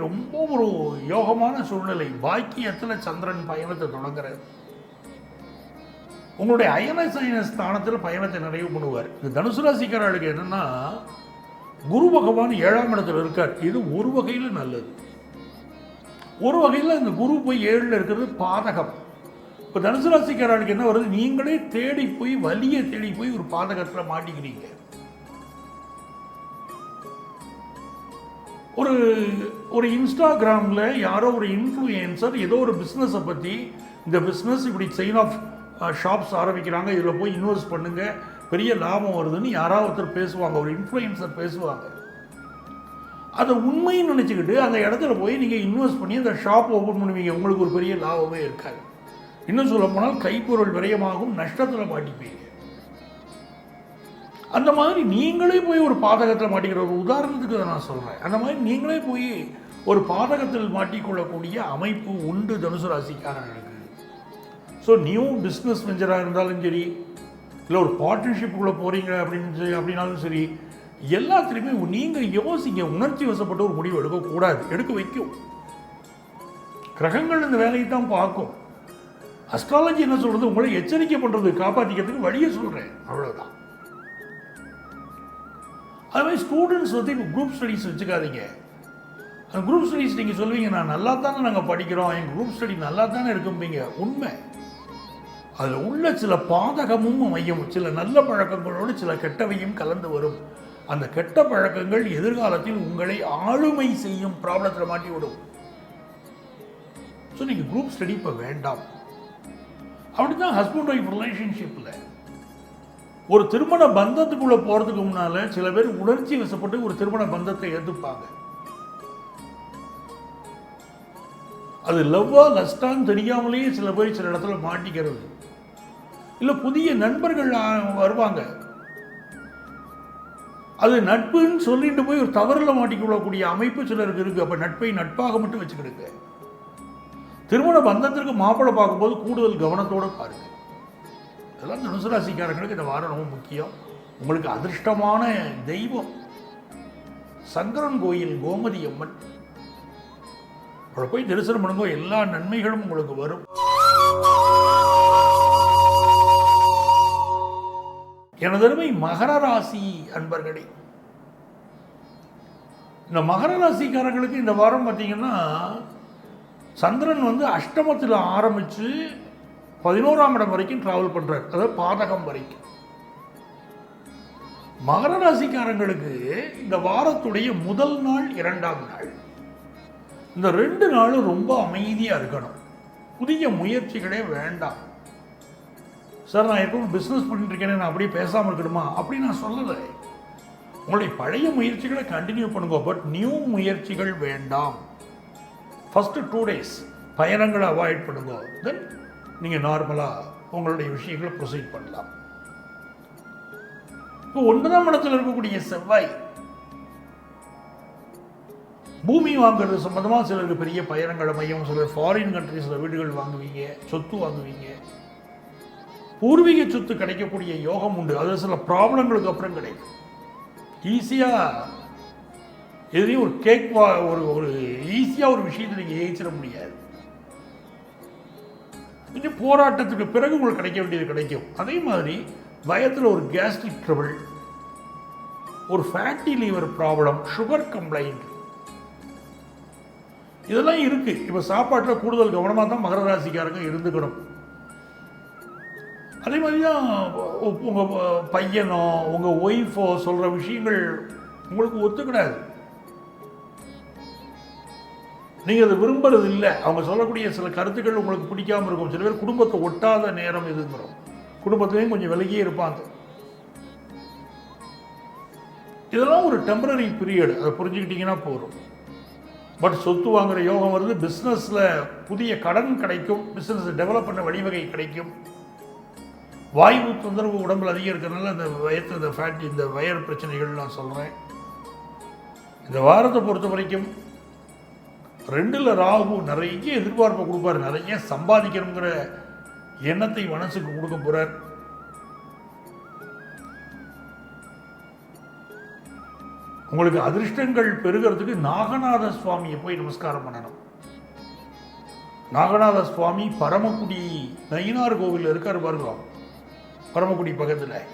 ரொம்ப ஒரு யோகமான சூழ்நிலை. பாக்கியத்தில் சந்திரன் பயணத்தை தொடங்குறார். உங்களுடைய அயன சயன ஸ்தானத்தில் பயணத்தை நிறைவு பண்ணுவார். இந்த தனுசு ராசிக்காரர்களுக்கு என்னன்னா, குரு பகவான் 7ஆம் இடத்துல இருக்கார். இது ஒரு வகையில் நல்லது. ஒரு வகையில் இந்த குரு போய் 7ல் இருக்கிறது பாதகம். இப்போ தனுசு ராசிக்காரர்களுக்கு என்ன வருது, நீங்களே தேடி போய் வலியை தேடி போய் ஒரு பாதகத்தில் மாட்டிக்கிறீங்க. ஒரு இன்ஸ்டாகிராமில் யாரோ ஒரு இன்ஃப்ளூயன்சர் ஏதோ ஒரு பிஸ்னஸை பற்றி, இந்த பிஸ்னஸ் இப்படி செயின் ஆஃப் ஷாப்ஸ் ஆரம்பிக்கிறாங்க, இதில் போய் இன்வெஸ்ட் பண்ணுங்க, பெரிய லாபம் வருதுன்னு யாராவது ஒருத்தர் பேசுவாங்க, ஒரு இன்ஃப்ளூயன்சர் பேசுவாங்க. அதை உண்மைன்னு நினச்சிக்கிட்டு அந்த இடத்துல போய் நீங்கள் இன்வெஸ்ட் பண்ணி அந்த ஷாப் ஓப்பன் பண்ணுவீங்க. உங்களுக்கு ஒரு பெரிய லாபமே இருக்காது. இன்னும் சொல்ல போனால் கைப்பொருள் விரயமாகும், நஷ்டத்தில் மாட்டிப்பீங்க. அந்த மாதிரி நீங்களே போய் ஒரு பாதகத்தில் மாட்டிக்கிற ஒரு உதாரணத்துக்கு அதை நான் சொல்கிறேன். அந்த மாதிரி நீங்களே போய் ஒரு பாதகத்தில் மாட்டிக்கொள்ளக்கூடிய அமைப்பு உண்டு தனுசு ராசிக்காரர்களுக்கு. ஸோ நியூ பிஸ்னஸ் வெஞ்சராக இருந்தாலும் சரி, இல்லை ஒரு பார்ட்னர்ஷிப்புக்குள்ளே போகிறீங்க அப்படின்னாலும் சரி, எல்லாத்துலேயுமே நீங்கள் யோசிங்க. உணர்ச்சி வசப்பட்ட ஒரு முடிவு எடுக்கக்கூடாது. எடுக்க வைக்கும். கிரகங்கள் இந்த வேலையை தான் பார்க்கும். அஸ்ட்ராலஜி என்ன சொல்கிறது, உங்களை எச்சரிக்கை பண்ணுறது, காப்பாற்றிக்கிறதுக்கு வழியை சொல்கிறேன், அவ்வளோதான். அதுமாதிரி ஸ்டூடெண்ட்ஸ் வந்து இப்போ குரூப் ஸ்டடீஸ் வச்சுக்காதீங்க. அந்த குரூப் ஸ்டடீஸ் நீங்கள் சொல்வீங்க, நான் நல்லா தானே நாங்கள் படிக்கிறோம், எங்கள் குரூப் ஸ்டடி நல்லா தானே இருக்கும்பீங்க. உண்மை. அதில் உள்ள சில பாதகமும் மையம், சில நல்ல பழக்கங்களோடு சில கெட்டவையும் கலந்து வரும். அந்த கெட்ட பழக்கங்கள் எதிர்காலத்தில் உங்களை ஆளுமை செய்யும் ப்ராப்ளத்தில் மாட்டி விடும். ஸோ நீங்கள் குரூப் ஸ்டடி இப்போ வேண்டாம். அப்படிதான் ஹஸ்பண்ட் ஒய்ஃப் ரிலேஷன்ஷிப்பில் ஒரு திருமண பந்தத்துக்குள்ளே போகிறதுக்கு முன்னால் சில பேர் உணர்ச்சி வசப்பட்டு ஒரு திருமண பந்தத்தை எதிர்ப்பாங்க. அது லவ்வா லஸ்டான்னு தெரியாமலேயே சில பேர் சில இடத்துல மாட்டிக்கிறது. இல்லை புதிய நண்பர்கள் வருவாங்க, அது நட்புன்னு சொல்லிட்டு போய் ஒரு தவறில் மாட்டிக்கொள்ளக்கூடிய அமைப்பு சிலருக்கு இருக்குது. அப்போ நட்பை நட்பாக மட்டும் வச்சுக்கிடுங்க. திருமண பந்தத்திற்கு மாப்பிள்ளை பார்க்கும்போது கூடுதல் கவனத்தோடு பாருங்கள். இதெல்லாம் தனுசு ராசிக்காரங்களுக்கு இந்த வாரம் ரொம்ப முக்கியம். உங்களுக்கு அதிர்ஷ்டமான தெய்வம் சங்கரன் கோயில் கோமதி அம்மன். அவளை போய் தரிசனம் பண்ணுங்க, எல்லா நன்மைகளும் உங்களுக்கு வரும். எனதருமை மகர ராசி அன்பர்களே, இந்த மகர ராசிக்காரங்களுக்கு இந்த வாரம் பார்த்தீங்கன்னா, சந்திரன் வந்து அஷ்டமத்தில் ஆரம்பித்து 11ஆம் இடம் வரைக்கும் டிராவல் பண்ணுறார். அதாவது பாதகம் வரைக்கும். மகர ராசிக்காரங்களுக்கு இந்த வாரத்துடைய முதல் நாள் 2ஆம் நாள், இந்த 2 நாளும் ரொம்ப அமைதியாக இருக்கணும். புதிய முயற்சிகளே வேண்டாம். சார் நான் எப்பவும் பிஸ்னஸ் பண்ணிட்டு இருக்கேனே, நான் அப்படியே பேசாமல் இருக்கணுமா அப்படி நான் சொல்லலை. உங்களுடைய பழைய முயற்சிகளை கண்டினியூ பண்ணுங்க. பட் நியூ முயற்சிகள் வேண்டாம். ஃபஸ்ட்டு 2 days பயணங்களை அவாய்ட் பண்ணுங்க. தென் நீங்கள் நார்மலாக உங்களுடைய விஷயங்களை ப்ரொசீட் பண்ணலாம். இப்போ 9ஆம் இடத்துல இருக்கக்கூடிய செவ்வாய் பூமி வாங்குறது சம்பந்தமாக சிலருக்கு பெரிய பயணங்கள் மையம். சிலர் ஃபாரின் கண்ட்ரீஸில் வீடுகள் வாங்குவீங்க, சொத்து வாங்குவீங்க. பூர்வீக சொத்து கிடைக்கக்கூடிய யோகம் உண்டு. அது சில ப்ராப்ளங்களுக்கு அப்புறம் கிடைக்கும். ஈஸியாக எதுலேயும் ஒரு ஒரு ஈஸியாக ஒரு விஷயத்தை நீங்கள் ஜெயிச்சிட முடியாது. கொஞ்சம் போராட்டத்துக்கு பிறகு உங்களுக்கு கிடைக்க வேண்டியது கிடைக்கும். அதே மாதிரி வயத்தில் ஒரு கேஸ்ட்ரிக் ட்ரபிள், ஒரு fatty liver problem, sugar complaint, இதெல்லாம் இருக்கு. இப்போ சாப்பாட்டில் கூடுதல் கவனமாக தான் மகர ராசிக்காரங்க இருந்துக்கணும். அதே மாதிரி தான் உங்கள் பையனோ உங்கள் ஒய்ஃபோ சொல்கிற விஷயங்கள் உங்களுக்கு ஒத்துக்கிடாது. நீங்கள் அதை விரும்புறது இல்லை. அவங்க சொல்லக்கூடிய சில கருத்துக்கள் உங்களுக்கு பிடிக்காமல் இருக்கும். சில பேர் குடும்பத்தை ஒட்டாத நேரம் இதுங்கிறோம். குடும்பத்துலேயும் கொஞ்சம் விலகியே இருப்பாங்க. இதெல்லாம் ஒரு டெம்பரரி பீரியட், அதை புரிஞ்சுக்கிட்டீங்கன்னா போதும். பட் சொத்து வாங்குகிற யோகம் வருது. பிஸ்னஸில் புதிய கடன் கிடைக்கும். பிஸ்னஸ் டெவலப் பண்ண வழிவகை கிடைக்கும். வாயு தொந்தரவு உடம்பில் அதிகம் இருக்கிறதுனால இந்த வயத்து இந்த ஃபேட் இந்த வயர் பிரச்சனைகள் நான் சொல்கிறேன். இந்த வாரத்தை பொறுத்த வரைக்கும் 2ல் ராகு நிறைய எதிர்பார்ப்பை கொடுப்பார். நிறைய சம்பாதிக்கணுங்கிற எண்ணத்தை மனசுக்கு கொடுக்க போகிறார். உங்களுக்கு அதிர்ஷ்டங்கள் பெருகிறதுக்கு நாகநாத சுவாமியை போய் நமஸ்காரம் பண்ணணும். நாகநாத சுவாமி பரமக்குடி நயினார் கோவில் இருக்கார் பாருங்க, பரமக்குடி பக்கத்தில்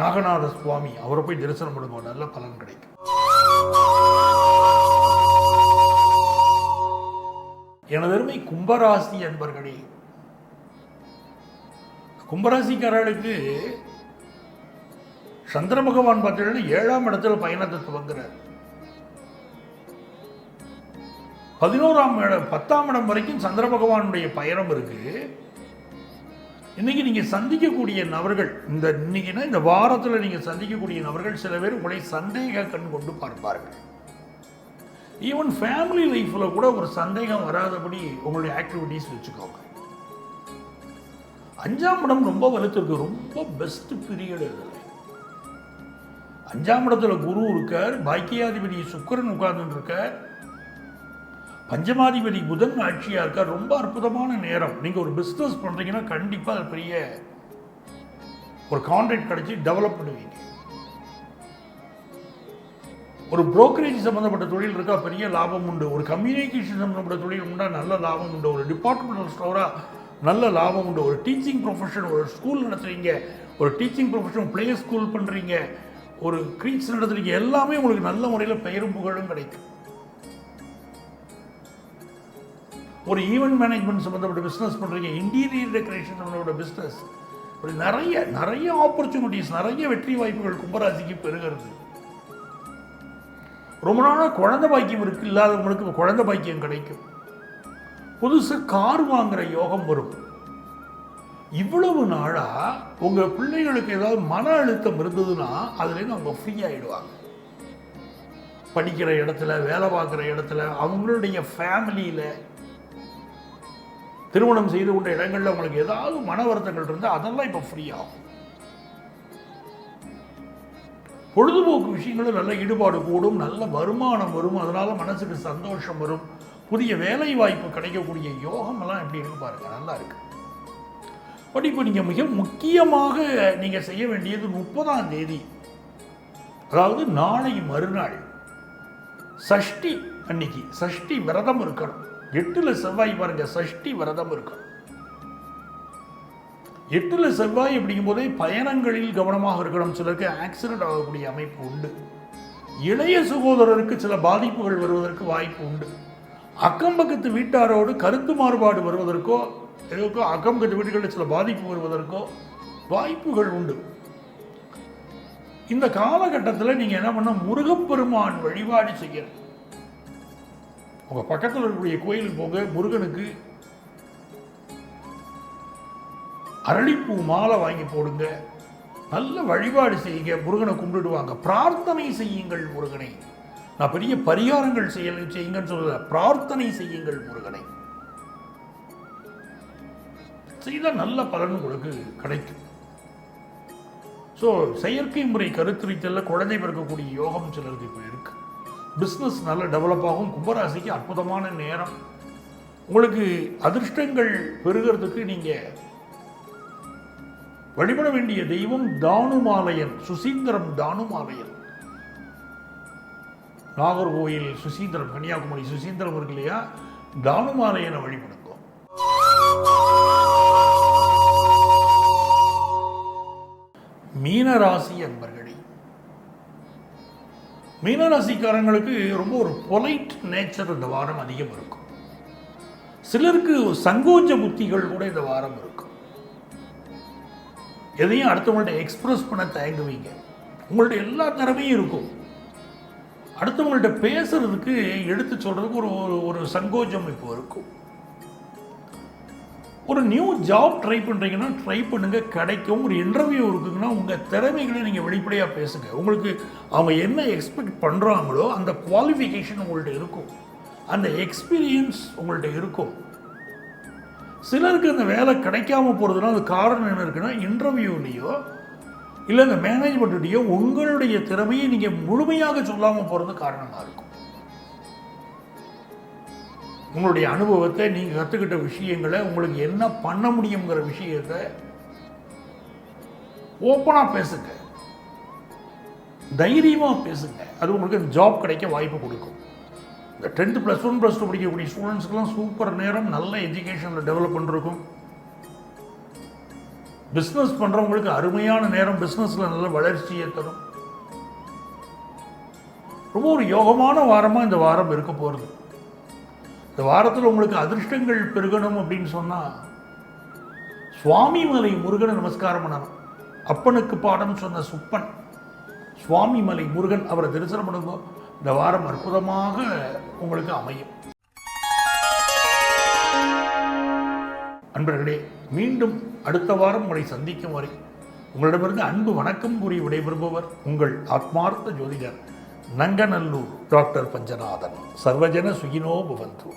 நாகநாத சுவாமி, அவரை போய் தரிசனம் பண்ணுங்க, நல்ல பலன் கிடைக்கும். எனதருமை கும்பராசி அன்பர்களே, கும்பராசிக்காரர்களுக்கு சந்திர பகவான் பார்த்தீங்கன்னா 7ஆம் இடத்துல பயணத்தை துவங்குறார். 10ஆம் இடம் வரைக்கும் சந்திர பகவானுடைய பயணம் இருக்கு. இன்னைக்கு நீங்க சந்திக்கக்கூடிய நபர்கள், இந்த வாரத்தில் நீங்க சந்திக்கக்கூடிய நபர்கள் சில பேர் உங்களை சந்தேக கண் கொண்டு பார்ப்பார்கள். ஈவன் ஃபேமிலி லைஃப்பில் கூட ஒரு சந்தேகம் வராதபடி உங்களுடைய ஆக்டிவிட்டீஸ் வச்சுக்கோங்க. 5ஆம் இடம் ரொம்ப வலுத்திருக்கு, ரொம்ப பெஸ்ட் பீரியட் இதில். 5ஆம் இடத்துல குரு இருக்கார், பாக்கியாதிபதி சுக்கிரன் உட்கார்ந்து இருக்கார், பஞ்சமாதிபதி புதன் ஆட்சியா இருக்கார். ரொம்ப அற்புதமான நேரம். நீங்க ஒரு பிஸ்னஸ் பண்றீங்கன்னா கண்டிப்பா அது பெரிய ஒரு கான்ட்ராக்ட் கிடைச்சி டெவலப் பண்ணுவீங்க. ஒரு புரோக்கரேஜ் சம்பந்தப்பட்ட தொழில் இருக்கா, பெரிய லாபம் உண்டு. ஒரு கம்யூனிகேஷன் சம்பந்தப்பட்ட தொழில் உண்டா, நல்ல லாபம் உண்டு. ஒரு டிபார்ட்மெண்டல் ஸ்டோரா நல்ல லாபம் உண்டு. ஒரு டீச்சிங் ப்ரொஃபஷன், ஒரு ஸ்கூல் நடத்துறீங்க, ஒரு டீச்சிங் ப்ரொஃபஷன் பிளே ஸ்கூல் பண்ணுறீங்க, ஒரு க்ரீட்ஸ் நடத்துறீங்க, எல்லாமே உங்களுக்கு நல்ல முறையில் பெயரும் புகழும் கிடைக்கும். ஒரு ஈவெண்ட் மேனேஜ்மெண்ட் சம்மந்தப்பட்ட பிஸ்னஸ் பண்ணுறீங்க, இன்டீரியர் டெக்கரேஷன் சம்மந்தப்பட்ட பிஸ்னஸ், இப்படி நிறைய நிறைய ஆப்பர்ச்சுனிட்டிஸ், நிறைய வெற்றி வாய்ப்புகள் கும்பராசிக்கு பெறுகிறது. ரொம்ப நாளாக குழந்தை பாக்கியம் இருக்கு, இல்லாதவங்களுக்கு குழந்தை பாக்கியம் கிடைக்கும். புதுசு கார் வாங்குற யோகம் வரும். இவ்வளவு நாளா உங்க பிள்ளைகளுக்கு ஏதாவது மன அழுத்தம் இருந்ததுன்னா அதுலேருந்து அவங்க ஃப்ரீ ஆயிடுவாங்க. படிக்கிற இடத்துல, வேலை பார்க்குற இடத்துல, அவங்களுடைய ஃபேமிலியில, திருமணம் செய்து கொண்ட இடங்கள்ல உங்களுக்கு ஏதாவது மன வருத்தங்கள் இருந்தால் அதெல்லாம் இப்போ ஃப்ரீ ஆகும். பொழுதுபோக்கு விஷயங்களும் நல்ல ஈடுபாடு கூடும், நல்ல வருமானம் வரும், அதனால மனசுக்கு சந்தோஷம் வரும். புதிய வேலை வாய்ப்பு கிடைக்கக்கூடிய யோகம் எல்லாம் எப்படி இருக்கு பாருங்க, நல்லா இருக்கு. பட் இப்போ நீங்க மிக முக்கியமாக நீங்க செய்ய வேண்டியது 30ஆம் தேதி, அதாவது நாளை மறுநாள் சஷ்டி அன்னைக்கு சஷ்டி விரதம் இருக்கணும். 8ல் செவ்வாய் பாருங்க, சஷ்டி விரதம் இருக்கணும். 8ல் செவ்வாய் அப்படிங்கும் போதே பயணங்களில் கவனமாக இருக்கணும். சிலருக்கு ஆக்சிடென்ட் ஆகக்கூடிய அமைப்பு உண்டு. இளைய சகோதரருக்கு சில பாதிப்புகள் வருவதற்கு வாய்ப்பு உண்டு. அக்கம்பக்கத்து வீட்டாரோடு கருத்து மாறுபாடு வருவதற்கோ, எதற்கோ அக்கம்பக்கத்து வீடுகளில் சில பாதிப்பு வருவதற்கோ வாய்ப்புகள் உண்டு. இந்த காலகட்டத்தில் நீங்க என்ன பண்ண, முருகப்பெருமான் வழிபாடு செய்யணும். உங்க பக்கத்தில் இருக்கக்கூடிய கோயிலுக்கு போங்க, முருகனுக்கு அரளிப்பூ மாலை வாங்கி போடுங்க, நல்ல வழிபாடு செய்யுங்க, முருகனை கும்பிடுவாங்க, பிரார்த்தனை செய்யுங்கள் முருகனை. நான் பெரிய பரிகாரங்கள் செய்யுங்கன்னு சொல்லல, பிரார்த்தனை செய்யுங்கள் முருகனை. செய்தால் நல்ல பலன் உங்களுக்கு கிடைக்கும். ஸோ செயற்கை முறை கருத்துரித்தல்ல குழந்தை பிறக்கக்கூடிய யோகம் சிலருக்கு இப்போ இருக்கு. பிஸ்னஸ் நல்ல டெவலப் ஆகும். கும்பராசிக்கு அற்புதமான நேரம். உங்களுக்கு அதிர்ஷ்டங்கள் பெறுகிறதுக்கு நீங்க வழிபட வேண்டிய தெய்வம் தானுமாலயன், சுசீந்திரம் தானுமாலயன். நாகர்கோயில் சுசீந்திரம், கன்னியாகுமரி சுசீந்திரம் இருக்கு இல்லையா, தானுமாலயனை வழிபடுங்க. மீனராசி அன்பர்களே, மீனராசிக்காரங்களுக்கு ரொம்ப ஒரு பொலைட் நேச்சர் இந்த வாரம் அதிகம் இருக்கும். சிலருக்கு சங்கோஜ புத்திகள் கூட இந்த வாரம் இருக்கும். எதையும் அடுத்தவங்கள்ட்ட எக்ஸ்பிரஸ் பண்ண தயங்குவீங்க. உங்கள்ட்ட எல்லா திறமையும் இருக்கும். அடுத்தவங்கள்ட்ட பேசுறதுக்கு எடுத்து சொல்றதுக்கு ஒரு சங்கோஜம் இப்போ இருக்கும். ஒரு நியூ ஜாப் ட்ரை பண்ணுறீங்கன்னா ட்ரை பண்ணுங்கள், கிடைக்கும். ஒரு இன்டர்வியூ இருக்குங்கன்னா உங்கள் திறமைகளை நீங்கள் வெளிப்படையாக பேசுங்க. உங்களுக்கு அவங்க என்ன எக்ஸ்பெக்ட் பண்ணுறாங்களோ அந்த குவாலிஃபிகேஷன் உங்கள்கிட்ட இருக்கும், அந்த எக்ஸ்பீரியன்ஸ் உங்கள்கிட்ட இருக்கும். சிலருக்கு அந்த வேலை கிடைக்காம போகிறதுனா அது காரணம் என்ன இருக்குன்னா, இன்டர்வியூலேயோ இல்லை இந்த மேனேஜ்மெண்ட்டையோ உங்களுடைய திறமையை நீங்கள் முழுமையாக சொல்லாமல் போகிறது காரணமாக இருக்கும். உங்களுடைய அனுபவத்தை, நீங்கள் கற்றுக்கிட்ட விஷயங்களை, உங்களுக்கு என்ன பண்ண முடியுங்கிற விஷயத்தை ஓப்பனாக பேசுங்க, தைரியமாக பேசுங்க. அது உங்களுக்கு அந்த ஜாப் கிடைக்க வாய்ப்பு கொடுக்கும். இந்த 10th +1 +2 படிக்கக்கூடிய ஸ்டூடெண்ட்ஸ்க்கெலாம் சூப்பர் நேரம், நல்ல எஜுகேஷனில் டெவலப் பண்ணிருக்கும். பிஸ்னஸ் பண்ணுறவங்களுக்கு அருமையான நேரம், பிஸ்னஸில் நல்ல வளர்ச்சியை தரும். ரொம்ப ஒரு யோகமான வாரமாக இந்த வாரம் இருக்க போகிறது. இந்த வாரத்தில் உங்களுக்கு அதிர்ஷ்டங்கள் பெருகணும் அப்படின்னு சொன்னால் சுவாமி மலை முருகனை நமஸ்காரம் பண்ணணும். அப்பனுக்கு பாடம் சொன்ன சுப்பன் சுவாமி மலை முருகன், அவரை தரிசனம் பண்ணும்போது இந்த வாரம் அற்புதமாக உங்களுக்கு அமையும். அன்பர்களே, மீண்டும் அடுத்த வாரம் உங்களை சந்திக்கும் வரை உங்களிடமிருந்து அன்பு வணக்கம் கூறி விடைபெறுபவர் உங்கள் ஆத்மார்த்த ஜோதிடர் நங்கநல்லூர் டாக்டர் பஞ்சநாதன். சர்வஜன சுகினோ பவந்து.